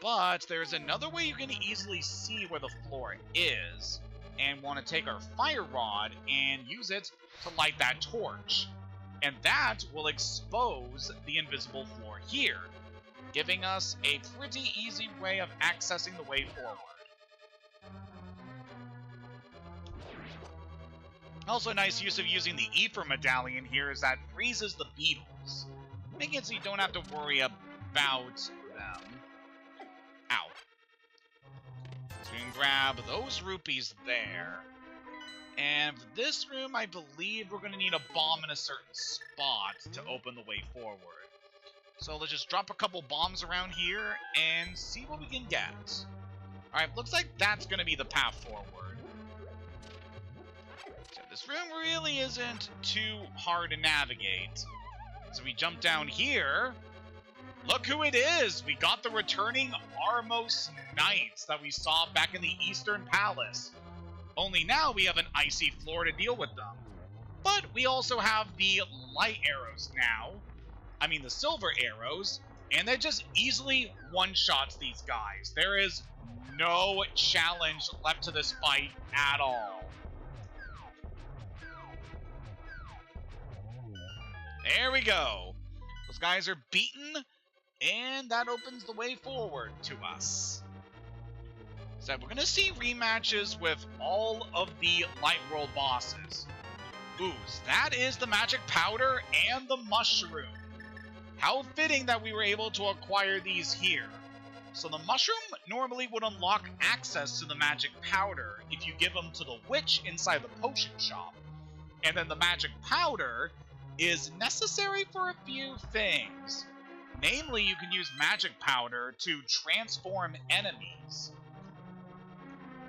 But there's another way you can easily see where the floor is, and want to take our fire rod and use it to light that torch. And that will expose the invisible floor here, giving us a pretty easy way of accessing the way forward. Also, nice use of using the Ether Medallion here is that freezes the beetles, making it so you don't have to worry about them. Ow. So we can grab those rupees there. And for this room, I believe we're going to need a bomb in a certain spot to open the way forward. So let's just drop a couple bombs around here and see what we can get. Alright, looks like that's going to be the path forward. So this room really isn't too hard to navigate. So we jump down here. Look who it is! We got the returning Armos Knights that we saw back in the Eastern Palace. Only now we have an icy floor to deal with them. But we also have the light arrows now. I mean the silver arrows. And that just easily one-shots these guys. There is no challenge left to this fight at all. There we go. Those guys are beaten. And that opens the way forward to us. So we're gonna see rematches with all of the Light World bosses. Ooh, that is the magic powder and the mushroom. How fitting that we were able to acquire these here. So the mushroom normally would unlock access to the magic powder if you give them to the witch inside the potion shop. And then the magic powder is necessary for a few things. Namely, you can use magic powder to transform enemies.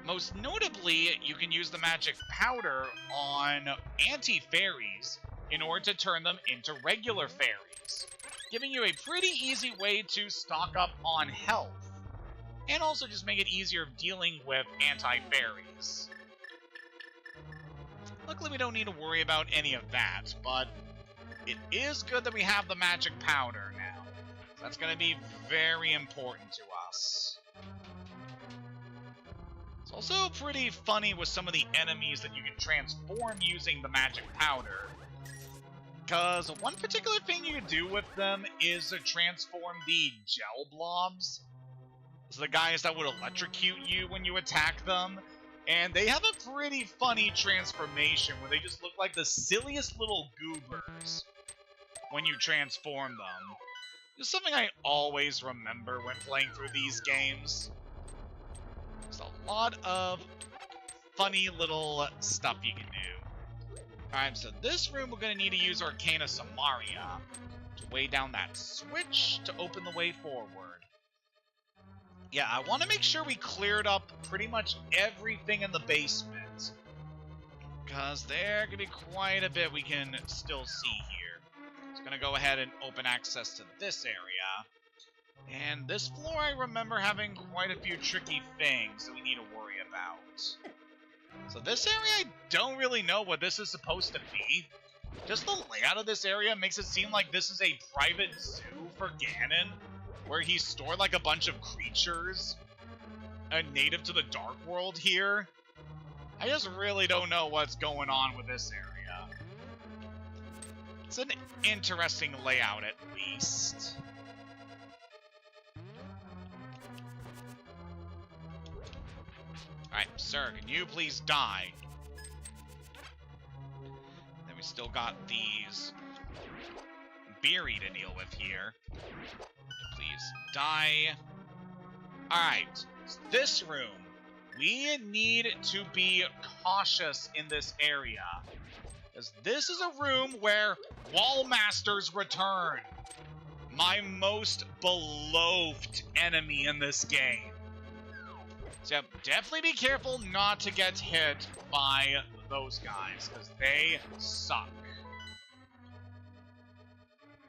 Most notably, you can use the magic powder on anti-fairies in order to turn them into regular fairies, giving you a pretty easy way to stock up on health, and also just make it easier dealing with anti-fairies. Luckily, we don't need to worry about any of that, but it is good that we have the magic powder now. So that's going to be very important to us. It's also pretty funny with some of the enemies that you can transform using the magic powder. Because one particular thing you can do with them is to transform the gel blobs. So the guys that would electrocute you when you attack them. And they have a pretty funny transformation where they just look like the silliest little goobers when you transform them. It's something I always remember when playing through these games. There's a lot of funny little stuff you can do. Alright, so this room we're going to need to use Arcana Samaria to weigh down that switch to open the way forward. Yeah, I want to make sure we cleared up pretty much everything in the basement, because there could be quite a bit we can still see here. It's going to go ahead and open access to this area. And this floor I remember having quite a few tricky things that we need to worry about. So this area, I don't really know what this is supposed to be. Just the layout of this area makes it seem like this is a private zoo for Ganon, where he's stored like a bunch of creatures native to the Dark World here. I just really don't know what's going on with this area. It's an interesting layout at least. Alright, sir, can you please die? Then we still got these Beery to deal with here. Please die. Alright, this room. We need to be cautious in this area, because this is a room where Wall Masters return. My most beloved enemy in this game. So definitely be careful not to get hit by those guys, because they suck.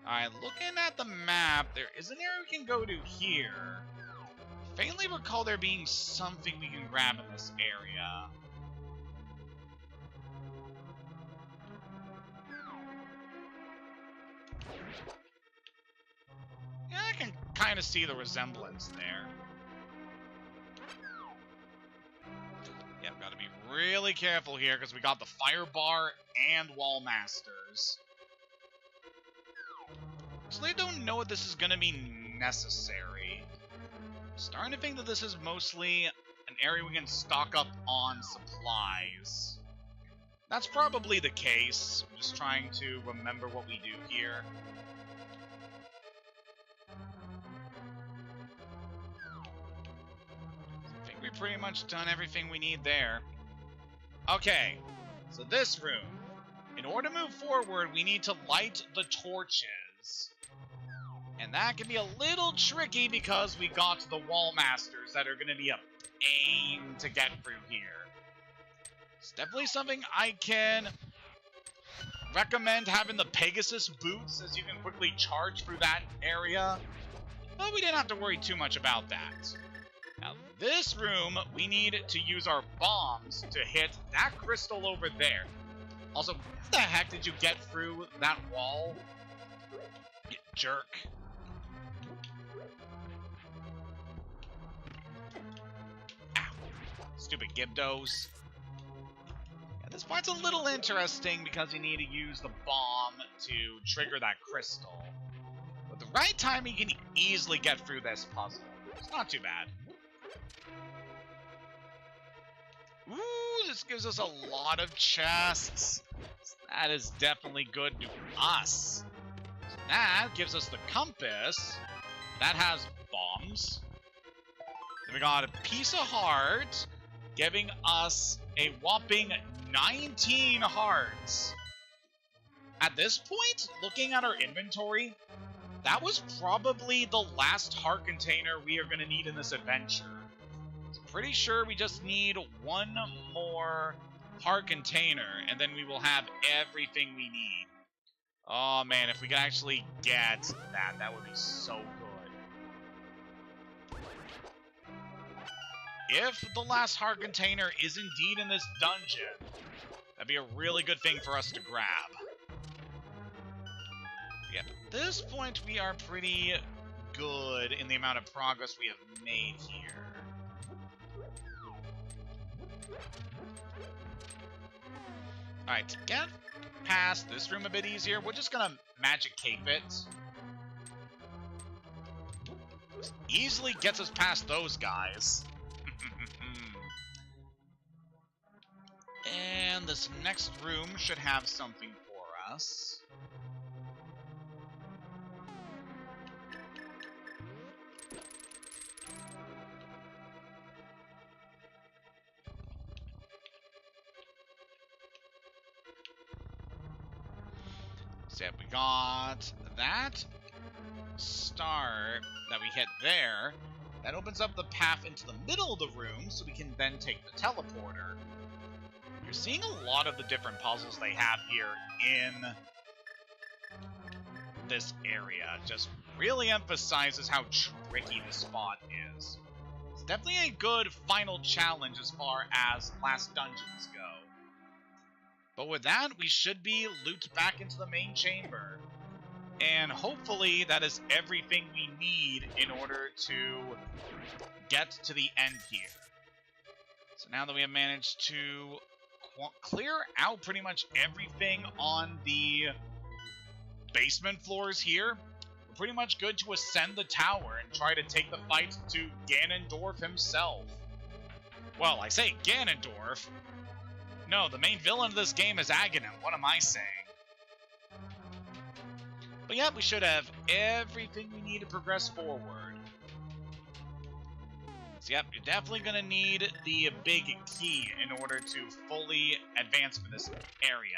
Alright, looking at the map, there is an area we can go to here. Faintly recall there being something we can grab in this area. Yeah, I can kind of see the resemblance there. Yeah, we've got to be really careful here because we got the Fire Bar and Wall Masters. Actually, I don't know if this is going to be necessary. I'm starting to think that this is mostly an area we can stock up on supplies. That's probably the case. I'm just trying to remember what we do here. I think we've pretty much done everything we need there. Okay, so this room. In order to move forward, we need to light the torches. And that can be a little tricky because we got the Wall Masters that are going to be a pain to get through here. It's definitely something I can recommend having the Pegasus boots, as you can quickly charge through that area. But we didn't have to worry too much about that. Now, this room, we need to use our bombs to hit that crystal over there. Also, how the heck did you get through that wall? You jerk. Ow. Stupid Gibdos. Yeah, this part's a little interesting because you need to use the bomb to trigger that crystal. With the right time, you can easily get through this puzzle. It's not too bad. Ooh, this gives us a lot of chests. That is definitely good to us. That gives us the compass. That has bombs. Then we got a piece of heart, giving us a whopping 19 hearts. At this point, looking at our inventory, that was probably the last heart container we are going to need in this adventure. I'm pretty sure we just need one more heart container, and then we will have everything we need. Oh man, if we could actually get that, that would be so good. If the last heart container is indeed in this dungeon, that'd be a really good thing for us to grab. Yeah, at this point we are pretty good in the amount of progress we have made here. Alright, to get past this room a bit easier, we're just gonna magic cape it. This easily gets us past those guys. And this next room should have something for us. So we got that star that we hit there. That opens up the path into the middle of the room, so we can then take the teleporter. You're seeing a lot of the different puzzles they have here in this area. Just really emphasizes how tricky this spot is. It's definitely a good final challenge as far as last dungeons go. But with that, we should be looped back into the main chamber. And hopefully that is everything we need in order to get to the end here. So now that we have managed to clear out pretty much everything on the basement floors here, we're pretty much good to ascend the tower and try to take the fight to Ganondorf himself. Well, I say Ganondorf. No, the main villain of this game is Ganon. What am I saying? But yeah, we should have everything we need to progress forward. So yep, you're definitely going to need the big key in order to fully advance from this area.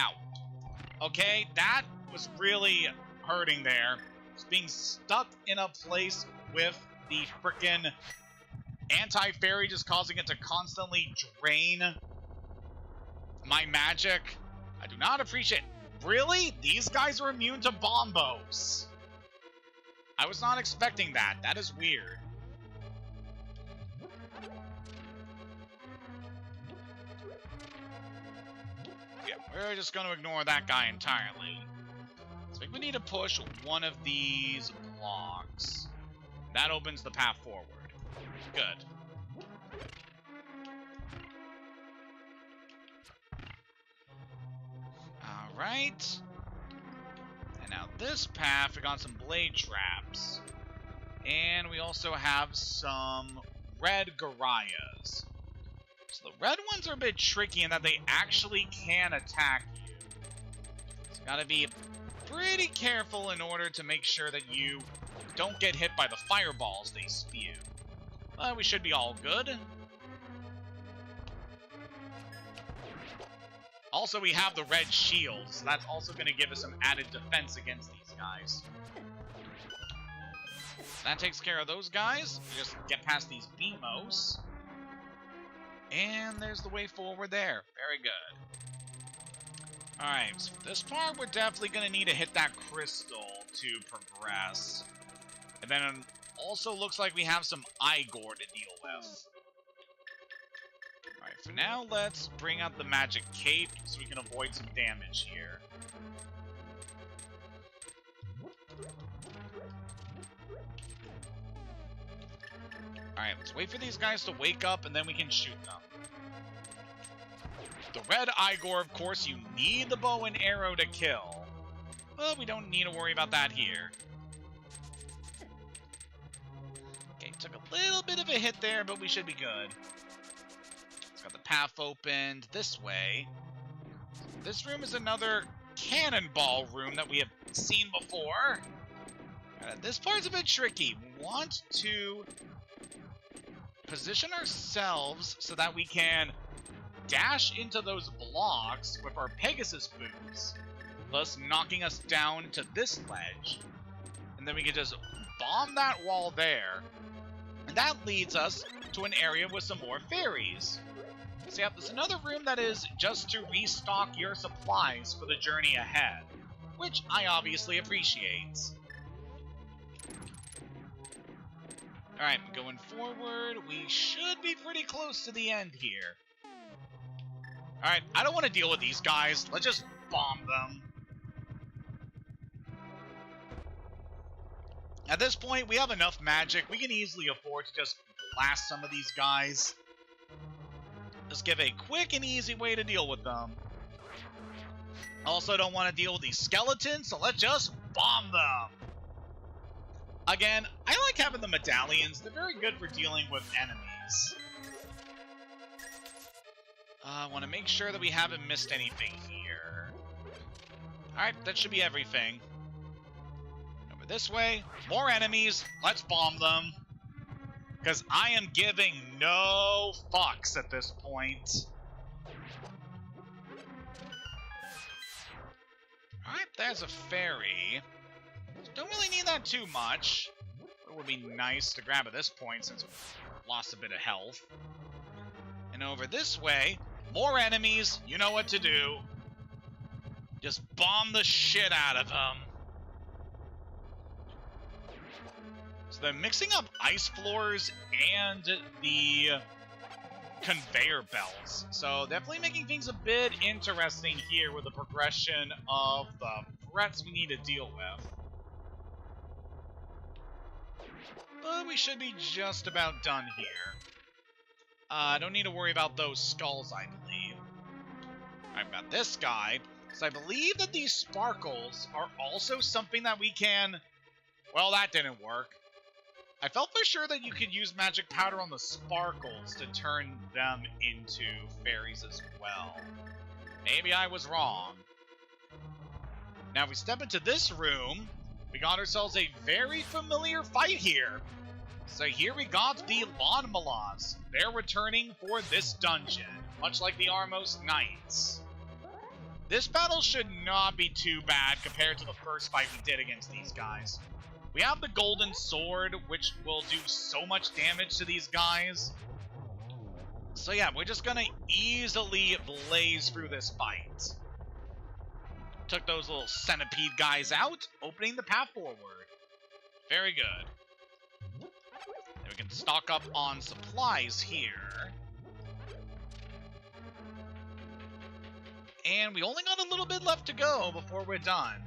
Ow. Okay, that was really hurting there. Just being stuck in a place with the frickin' anti-fairy just causing it to constantly drain my magic. I do not appreciate... Really? These guys are immune to bombos. I was not expecting that. That is weird. Yeah, we're just going to ignore that guy entirely. So I think we need to push one of these blocks. That opens the path forward. Good. Alright. And now this path, we got some blade traps. And we also have some red Garayas. So the red ones are a bit tricky in that they actually can attack you. So you gotta be pretty careful in order to make sure that you don't get hit by the fireballs they spew. But we should be all good. Also, we have the red shield, so that's also going to give us some added defense against these guys. That takes care of those guys. We just get past these Beamos. And there's the way forward there. Very good. Alright, so for this part, we're definitely going to need to hit that crystal to progress. And then it also looks like we have some Igor to deal with. Alright, for now, let's bring out the magic cape so we can avoid some damage here. Alright, let's wait for these guys to wake up and then we can shoot them. The red Igor, of course, you need the bow and arrow to kill. But we don't need to worry about that here. Okay, took a little bit of a hit there, but we should be good. It's got the path opened this way. This room is another cannonball room that we have seen before. This part's a bit tricky. We want to position ourselves so that we can dash into those blocks with our Pegasus boots, thus knocking us down to this ledge. And then we can just bomb that wall there. And that leads us to an area with some more fairies. So yeah, there's another room that is just to restock your supplies for the journey ahead, which I obviously appreciate. Alright, going forward, we should be pretty close to the end here. Alright, I don't want to deal with these guys. Let's just bomb them. At this point, we have enough magic. We can easily afford to just blast some of these guys. Just give a quick and easy way to deal with them. Also don't want to deal with these skeletons, so let's just bomb them. Again, I like having the medallions. They're very good for dealing with enemies. I want to make sure that we haven't missed anything here. Alright, that should be everything. Over this way. More enemies. Let's bomb them. Because I am giving no fucks at this point. Alright, there's a fairy. Don't really need that too much. It would be nice to grab at this point since we've lost a bit of health. And over this way, more enemies. You know what to do. Just bomb the shit out of them. So they're mixing up ice floors and the conveyor belts. So definitely making things a bit interesting here with the progression of the threats we need to deal with. But we should be just about done here. Don't need to worry about those skulls, I believe. I've got this guy. So I believe that these sparkles are also something that we can... Well, that didn't work. I felt for sure that you could use magic powder on the sparkles to turn them into fairies as well. Maybe I was wrong. Now, if we step into this room, we got ourselves a very familiar fight here. So here we got the Lawnmalas. They're returning for this dungeon, much like the Armos Knights. This battle should not be too bad compared to the first fight we did against these guys. We have the golden sword, which will do so much damage to these guys. So yeah, we're just gonna easily blaze through this fight. Took those little centipede guys out, opening the path forward. Very good. And we can stock up on supplies here. And we only got a little bit left to go before we're done.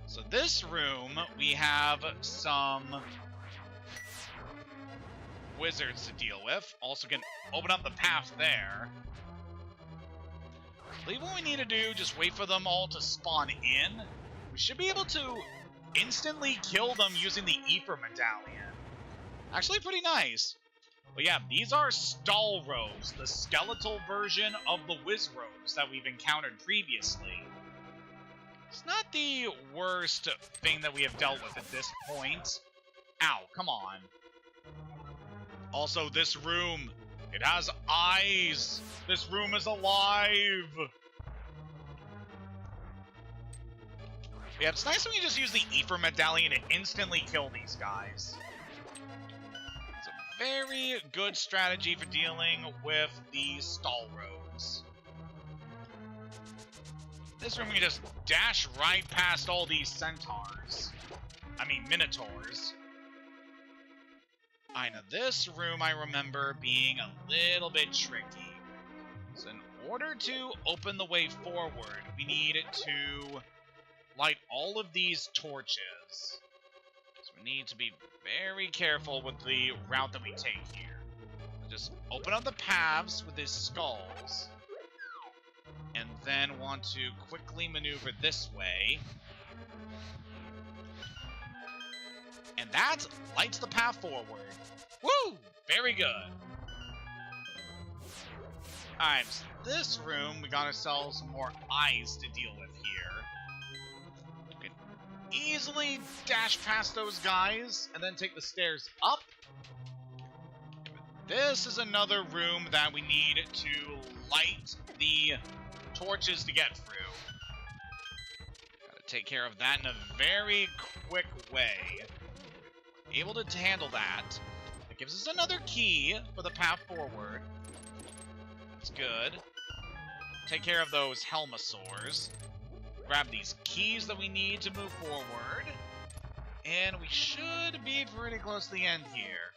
So this room, we have some wizards to deal with. Also can open up the path there. I believe what we need to do, just wait for them all to spawn in. We should be able to instantly kill them using the Ether Medallion. Actually pretty nice. But yeah, these are stall robes, the skeletal version of the whiz robes that we've encountered previously. It's not the worst thing that we have dealt with at this point. Ow, come on. Also, this room, it has eyes. This room is alive. Yeah, it's nice when you just use the Ether Medallion to instantly kill these guys. It's a very good strategy for dealing with these stall rogues. This room, we can just dash right past all these centaurs. I mean, minotaurs. I know this room I remember being a little bit tricky. So in order to open the way forward, we need to light all of these torches. So we need to be very careful with the route that we take here. Just open up the paths with these skulls. And then want to quickly maneuver this way. And that lights the path forward. Woo! Very good. Alright, so this room, we got ourselves some more eyes to deal with here. We can easily dash past those guys, and then take the stairs up. This is another room that we need to light the torches to get through. Gotta take care of that in a very quick way. Able to handle that. That gives us another key for the path forward. That's good. Take care of those Helmasaurs. Grab these keys that we need to move forward. And we should be pretty close to the end here.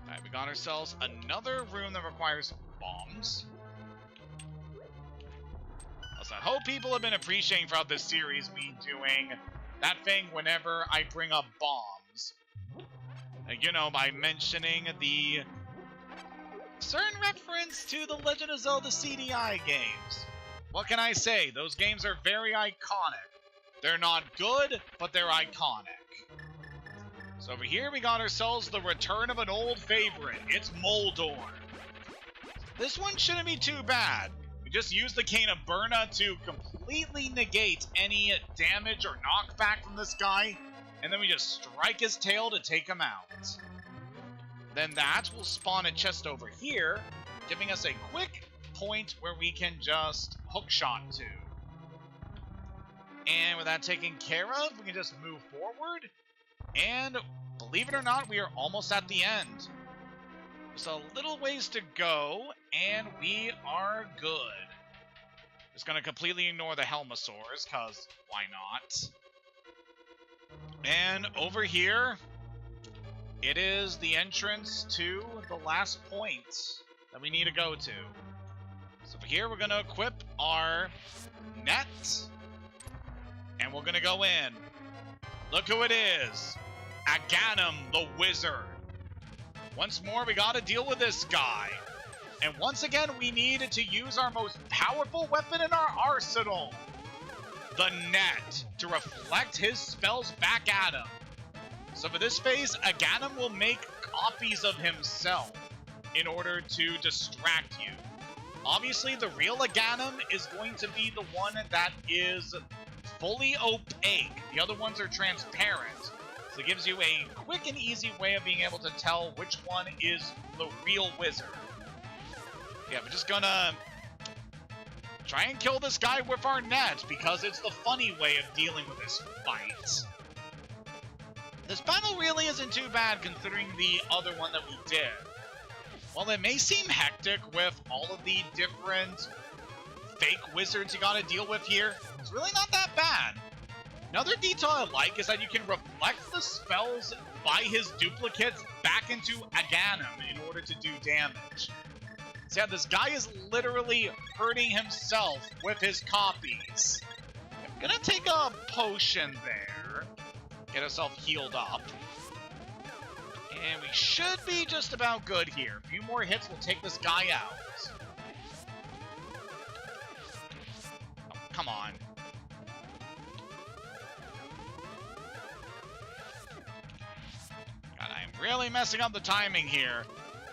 Alright, we got ourselves another room that requires bombs. Also, I hope people have been appreciating throughout this series me doing that thing whenever I bring up bombs. You know, by mentioning the certain reference to the Legend of Zelda CDI games. What can I say? Those games are very iconic. They're not good, but they're iconic. So over here we got ourselves the return of an old favorite. It's Moldorm. This one shouldn't be too bad. We just use the Cane of Burna to completely negate any damage or knockback from this guy, and then we just strike his tail to take him out. Then that will spawn a chest over here, giving us a quick point where we can just hookshot to. And with that taken care of, we can just move forward. And believe it or not, we are almost at the end. There's a little ways to go, and we are good. Just gonna completely ignore the Helmasaurs, cause why not? And over here, it is the entrance to the last point that we need to go to. So for here, we're gonna equip our net, and we're gonna go in. Look who it is. Ganon the Wizard. Once more, we gotta deal with this guy. And once again, we need to use our most powerful weapon in our arsenal. The net, to reflect his spells back at him. So for this phase, Ganon will make copies of himself in order to distract you. Obviously, the real Ganon is going to be the one that is fully opaque. The other ones are transparent. So it gives you a quick and easy way of being able to tell which one is the real wizard. Yeah, we're just gonna try and kill this guy with our net, because it's the funny way of dealing with this fight. This battle really isn't too bad considering the other one that we did. While it may seem hectic with all of the different fake wizards you gotta deal with here, it's really not that bad. Another detail I like is that you can reflect the spells by his duplicates back into Ganon in order to do damage. So yeah, this guy is literally hurting himself with his copies. I'm gonna take a potion there, get ourselves healed up. And we should be just about good here. A few more hits will take this guy out. Oh, come on. God, I'm really messing up the timing here.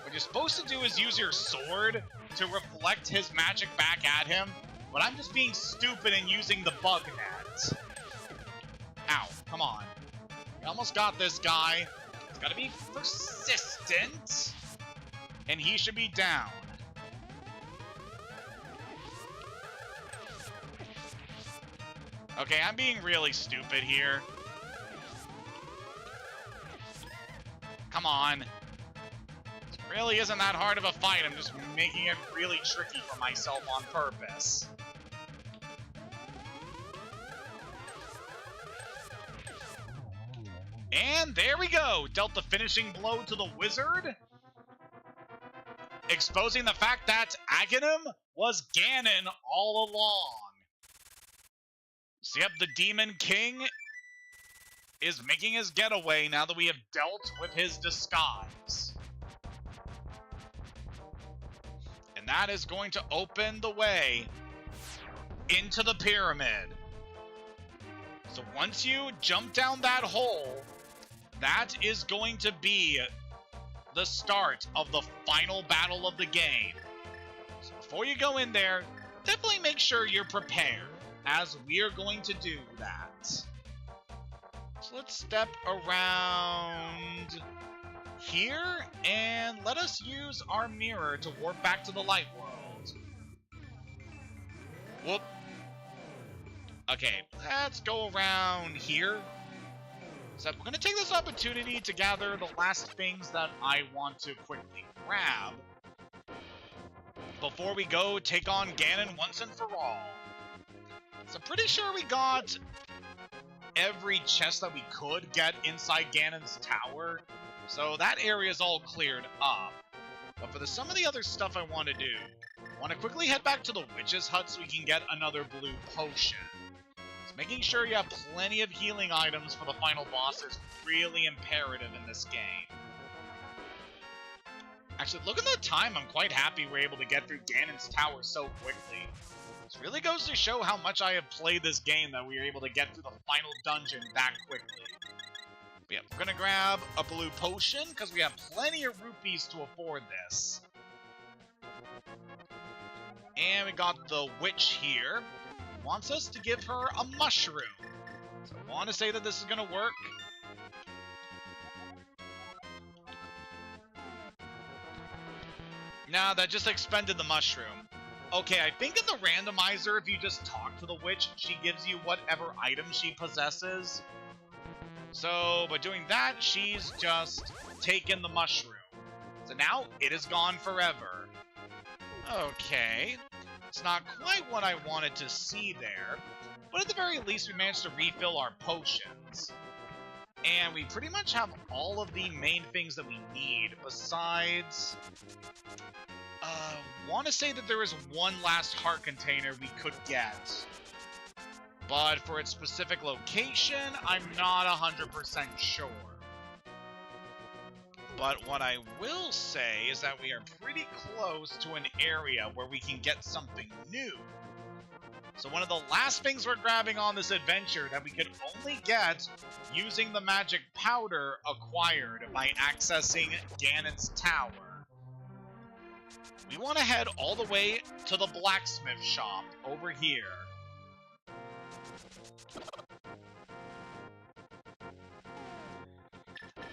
What you're supposed to do is use your sword to reflect his magic back at him, but I'm just being stupid and using the bug net. Ow, come on. We almost got this guy. It's gotta be persistent, and he should be down. Okay, I'm being really stupid here. Come on. This really isn't that hard of a fight. I'm just making it really tricky for myself on purpose. And there we go! Dealt the finishing blow to the wizard, exposing the fact that Ganon was Ganon all along. So yep, the Demon King is making his getaway now that we have dealt with his disguise. And that is going to open the way into the pyramid. So once you jump down that hole, that is going to be the start of the final battle of the game. before you go in there, definitely make sure you're prepared, as we are going to do that. So let's step around here, and let us use our mirror to warp back to the light world. Whoop. Okay, let's go around here. So we're going to take this opportunity to gather the last things that I want to quickly grab before we go take on Ganon once and for all. So I'm pretty sure we got every chest that we could get inside Ganon's tower, so that area is all cleared up. But for some of the other stuff I want to do, I want to quickly head back to the witch's hut so we can get another blue potion. So making sure you have plenty of healing items for the final boss is really imperative in this game. Actually, look at the time. I'm quite happy we're able to get through Ganon's tower so quickly. This really goes to show how much I have played this game that we are able to get through the final dungeon that quickly. But yeah, we're gonna grab a blue potion because we have plenty of rupees to afford this. And we got the witch here. Wants us to give her a mushroom. So I want to say that this is gonna work. Nah, that just expended the mushroom. Okay, I think in the randomizer, if you just talk to the witch, she gives you whatever item she possesses. So, by doing that, she's just taken the mushroom. So now, it is gone forever. Okay. It's not quite what I wanted to see there, but at the very least, we managed to refill our potions. And we pretty much have all of the main things that we need, besides... want to say that there is one last heart container we could get. But for its specific location, I'm not 100% sure. But what I will say is that we are pretty close to an area where we can get something new. So one of the last things we're grabbing on this adventure that we could only get using the magic powder acquired by accessing Ganon's tower. We want to head all the way to the blacksmith shop over here.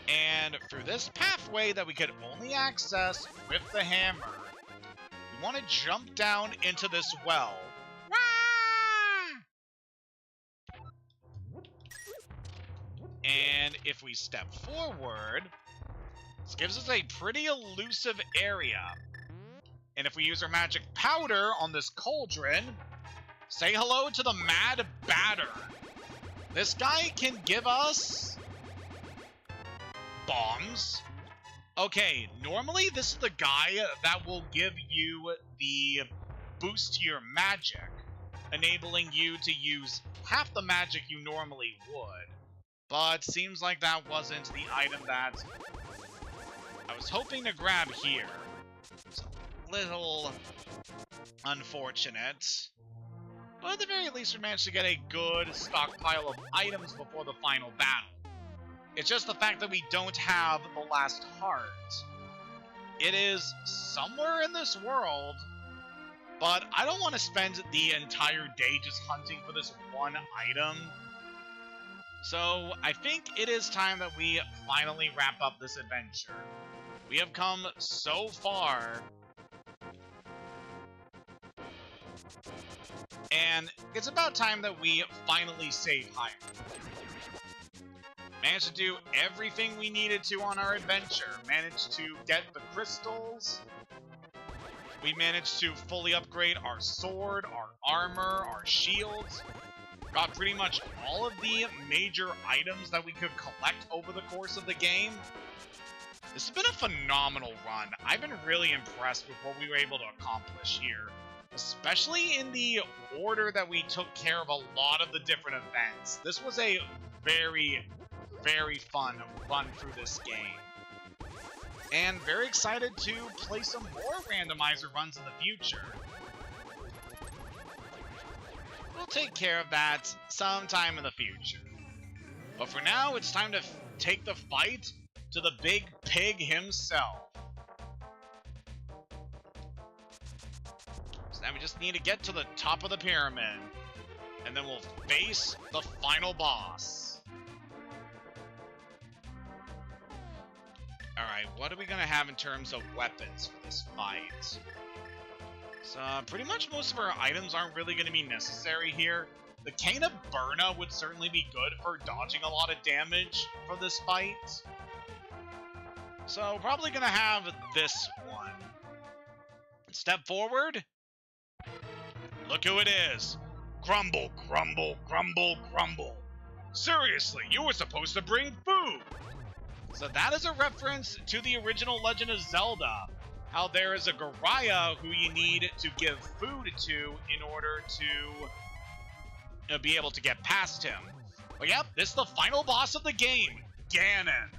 And through this pathway that we could only access with the hammer, we want to jump down into this well. And if we step forward, this gives us a pretty elusive area. And if we use our magic powder on this cauldron, say hello to the Mad Batter. This guy can give us bombs. Okay, normally this is the guy that will give you the boost to your magic, enabling you to use half the magic you normally would. But seems like that wasn't the item that I was hoping to grab here. It's a little unfortunate. But at the very least, we managed to get a good stockpile of items before the final battle. It's just the fact that we don't have the last heart. It is somewhere in this world, but I don't want to spend the entire day just hunting for this one item. So I think it is time that we finally wrap up this adventure. We have come so far, and it's about time that we finally save Hyrule. Managed to do everything we needed to on our adventure. Managed to get the crystals. We managed to fully upgrade our sword, our armor, our shields. Got pretty much all of the major items that we could collect over the course of the game. This has been a phenomenal run. I've been really impressed with what we were able to accomplish here. Especially in the order that we took care of a lot of the different events. This was a very fun run through this game. And very excited to play some more randomizer runs in the future. We'll take care of that sometime in the future. But for now, it's time to take the fight to the big pig himself. Now we just need to get to the top of the pyramid. And then we'll face the final boss. Alright, what are we going to have in terms of weapons for this fight? So, pretty much most of our items aren't really going to be necessary here. The Cane of Burna would certainly be good for dodging a lot of damage for this fight. So, probably going to have this one. Step forward. Look who it is. Crumble, crumble, crumble, crumble. Seriously, you were supposed to bring food! So that is a reference to the original Legend of Zelda. How there is a Goriah who you need to give food to in order to be able to get past him. But yep, this is the final boss of the game, Ganon.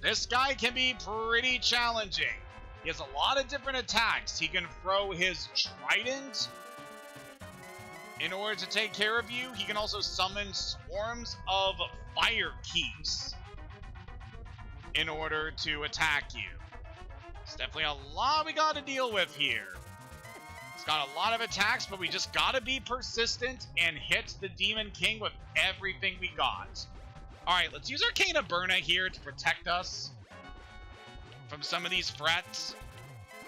This guy can be pretty challenging. He has a lot of different attacks. He can throw his trident in order to take care of you. He can also summon swarms of fire keeps in order to attack you. It's definitely a lot we gotta deal with here. It's got a lot of attacks, but we just gotta be persistent and hit the Demon King with everything we got. Alright, let's use our Cane of Burna here to protect us from some of these threats.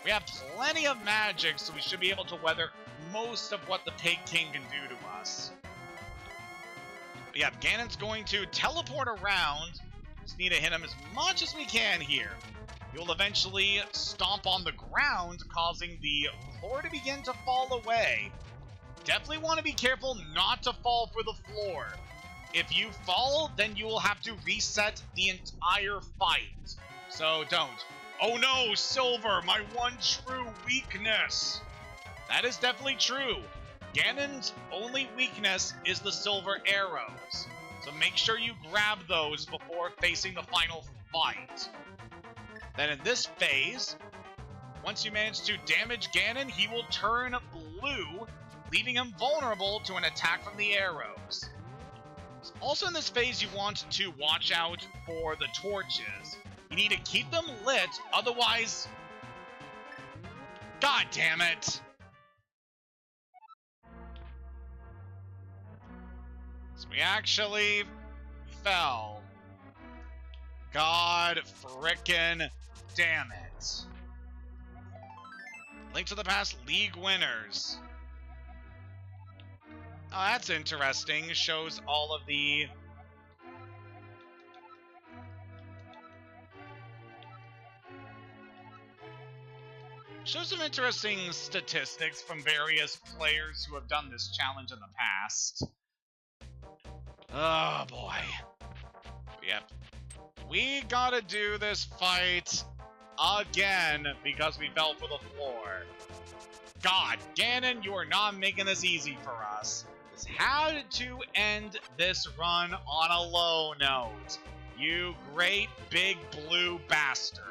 We have plenty of magic, so we should be able to weather most of what the Pig King can do to us. But yeah, Ganon's going to teleport around. Just need to hit him as much as we can here. You'll eventually stomp on the ground, causing the floor to begin to fall away. Definitely want to be careful not to fall for the floor. If you fall, then you will have to reset the entire fight. So don't. Oh no, Silver, my one true weakness. That is definitely true. Ganon's only weakness is the silver arrows. So make sure you grab those before facing the final fight. Then in this phase, once you manage to damage Ganon, he will turn blue, leaving him vulnerable to an attack from the arrows. Also in this phase, you want to watch out for the torches. You need to keep them lit, otherwise... God damn it! So we actually fell. God frickin' damn it. Link to the Past League winners. Oh, that's interesting. Shows all of the... Shows some interesting statistics from various players who have done this challenge in the past. Oh, boy. Yep. We gotta do this fight again because we fell for the floor. God, Ganon, you are not making this easy for us. This had to end this run on a low note. You great big blue bastard.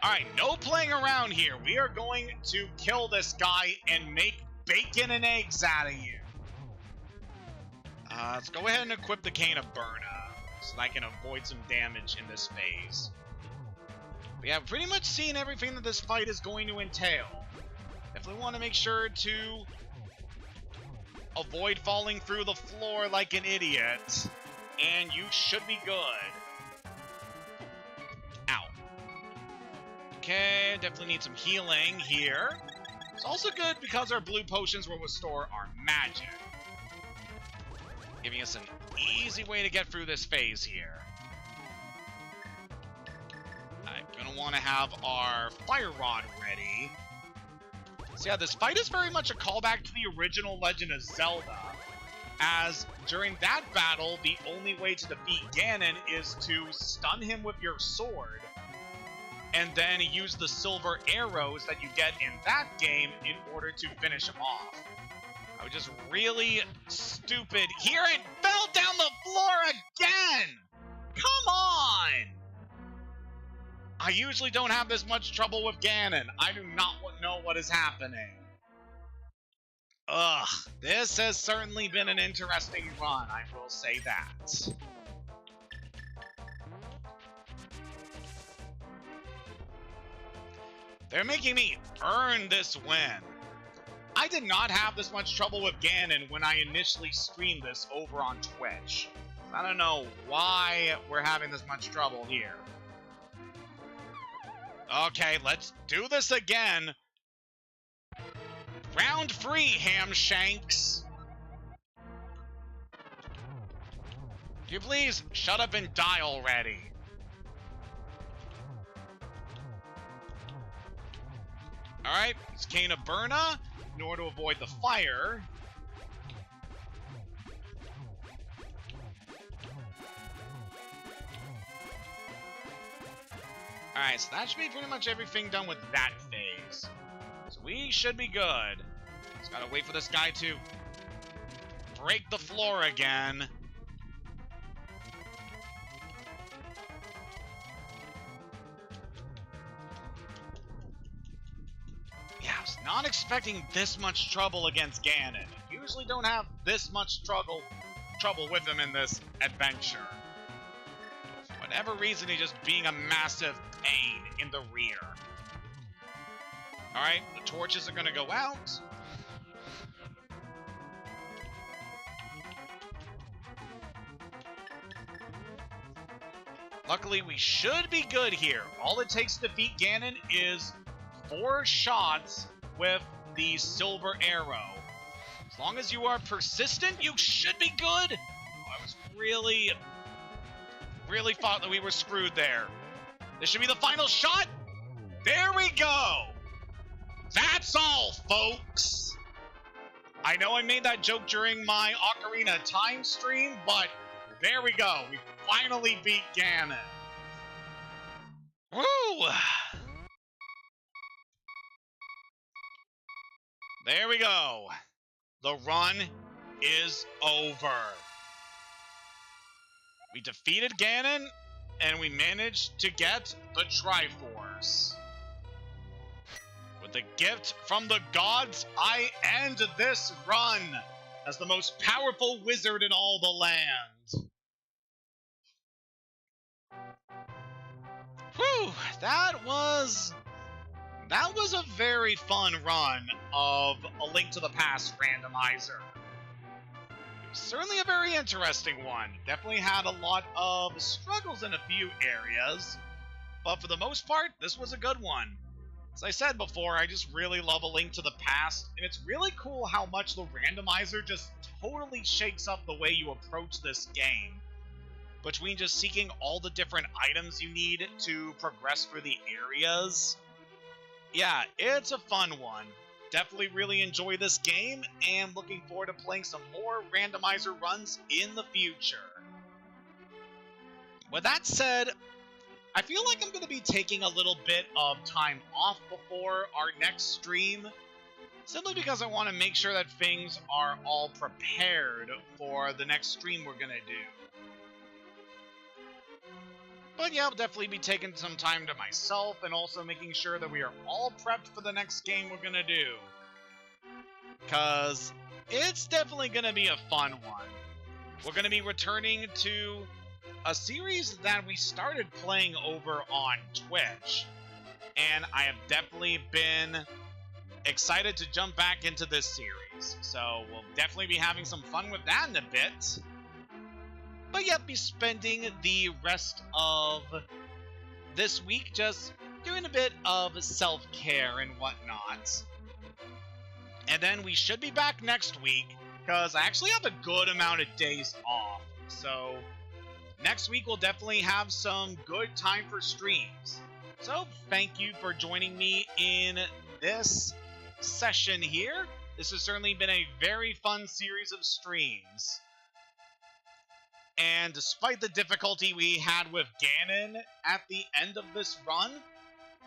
Alright, no playing around here. We are going to kill this guy and make bacon and eggs out of you. Let's go ahead and equip the Cane of Burna so that I can avoid some damage in this phase. We have pretty much seen everything that this fight is going to entail. Definitely want to make sure to avoid falling through the floor like an idiot, and you should be good. Ow. Okay, definitely need some healing here. It's also good because our blue potions will restore our magic, giving us an easy way to get through this phase here. I'm gonna want to have our Fire Rod ready. So yeah, this fight is very much a callback to the original Legend of Zelda, as during that battle, the only way to defeat Ganon is to stun him with your sword, and then use the silver arrows that you get in that game in order to finish him off. I was just really stupid here and fell down the floor again! Come on! I usually don't have this much trouble with Ganon. I do not know what is happening. Ugh, this has certainly been an interesting run, I will say that. They're making me earn this win. I did not have this much trouble with Ganon when I initially streamed this over on Twitch. I don't know why we're having this much trouble here. Okay, let's do this again. Round 3, Hamshanks. Can you please shut up and die already? Alright, it's Cane of Burna in order to avoid the fire. Alright, so that should be pretty much everything done with that phase. So we should be good. Just gotta wait for this guy to break the floor again. Yeah, I was not expecting this much trouble against Ganon. Usually don't have this much trouble with him in this adventure. For whatever reason, he's just being a massive pain in the rear. Alright, the torches are gonna go out. Luckily, we should be good here. All it takes to defeat Ganon is 4 shots with the silver arrow. As long as you are persistent, you should be good. Oh, I was really thought that we were screwed there. This should be the final shot. There we go. That's all, folks. I know I made that joke during my Ocarina of Time stream, but there we go. We finally beat Ganon. Woo! There we go. The run is over. We defeated Ganon, and we managed to get the Triforce. With the gift from the gods, I end this run as the most powerful wizard in all the land. Whew, that was a very fun run of A Link to the Past Randomizer. It was certainly a very interesting one. Definitely had a lot of struggles in a few areas, but for the most part, this was a good one. As I said before, I just really love A Link to the Past, and it's really cool how much the Randomizer just totally shakes up the way you approach this game. Between just seeking all the different items you need to progress through the areas. Yeah, it's a fun one. Definitely really enjoy this game, and looking forward to playing some more Randomizer runs in the future. With that said, I feel like I'm going to be taking a little bit of time off before our next stream, simply because I want to make sure that things are all prepared for the next stream we're going to do. But yeah, I'll definitely be taking some time to myself and also making sure that we are all prepped for the next game we're going to do. Because it's definitely going to be a fun one. We're going to be returning to a series that we started playing over on Twitch. And I have definitely been excited to jump back into this series. So we'll definitely be having some fun with that in a bit. But yeah, be spending the rest of this week just doing a bit of self-care and whatnot. And then we should be back next week, because I actually have a good amount of days off. So next week we'll definitely have some good time for streams. So thank you for joining me in this session here. This has certainly been a very fun series of streams. And despite the difficulty we had with Ganon at the end of this run,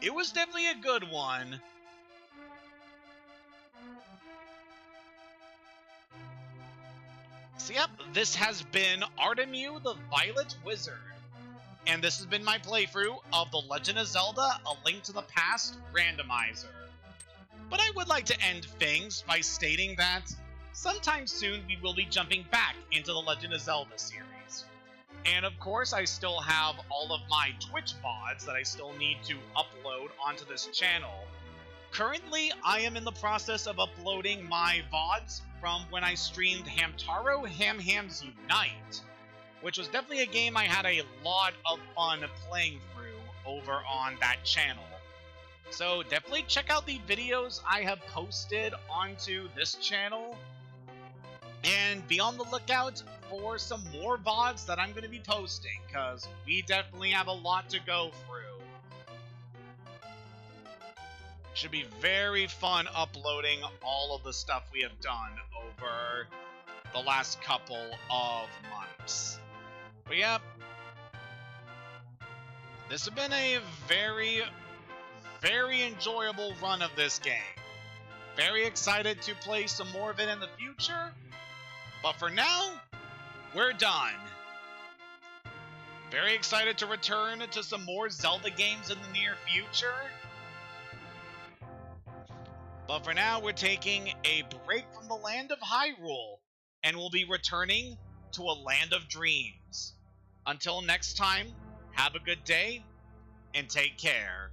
it was definitely a good one. So yep, this has been Artemu the Violet Wizard. And this has been my playthrough of The Legend of Zelda: A Link to the Past Randomizer. But I would like to end things by stating that sometime soon we will be jumping back into the Legend of Zelda series. And of course, I still have all of my Twitch VODs that I still need to upload onto this channel. Currently, I am in the process of uploading my VODs from when I streamed Hamtaro Ham Hams Unite, which was definitely a game I had a lot of fun playing through over on that channel. So definitely check out the videos I have posted onto this channel, and be on the lookout for some more VODs that I'm going to be posting, because we definitely have a lot to go through. Should be very fun uploading all of the stuff we have done over the last couple of months. But yeah, this has been a very, very enjoyable run of this game. Very excited to play some more of it in the future, but for now, we're done. Very excited to return to some more Zelda games in the near future. But for now, we're taking a break from the land of Hyrule, and we'll be returning to a land of dreams. Until next time, have a good day, and take care.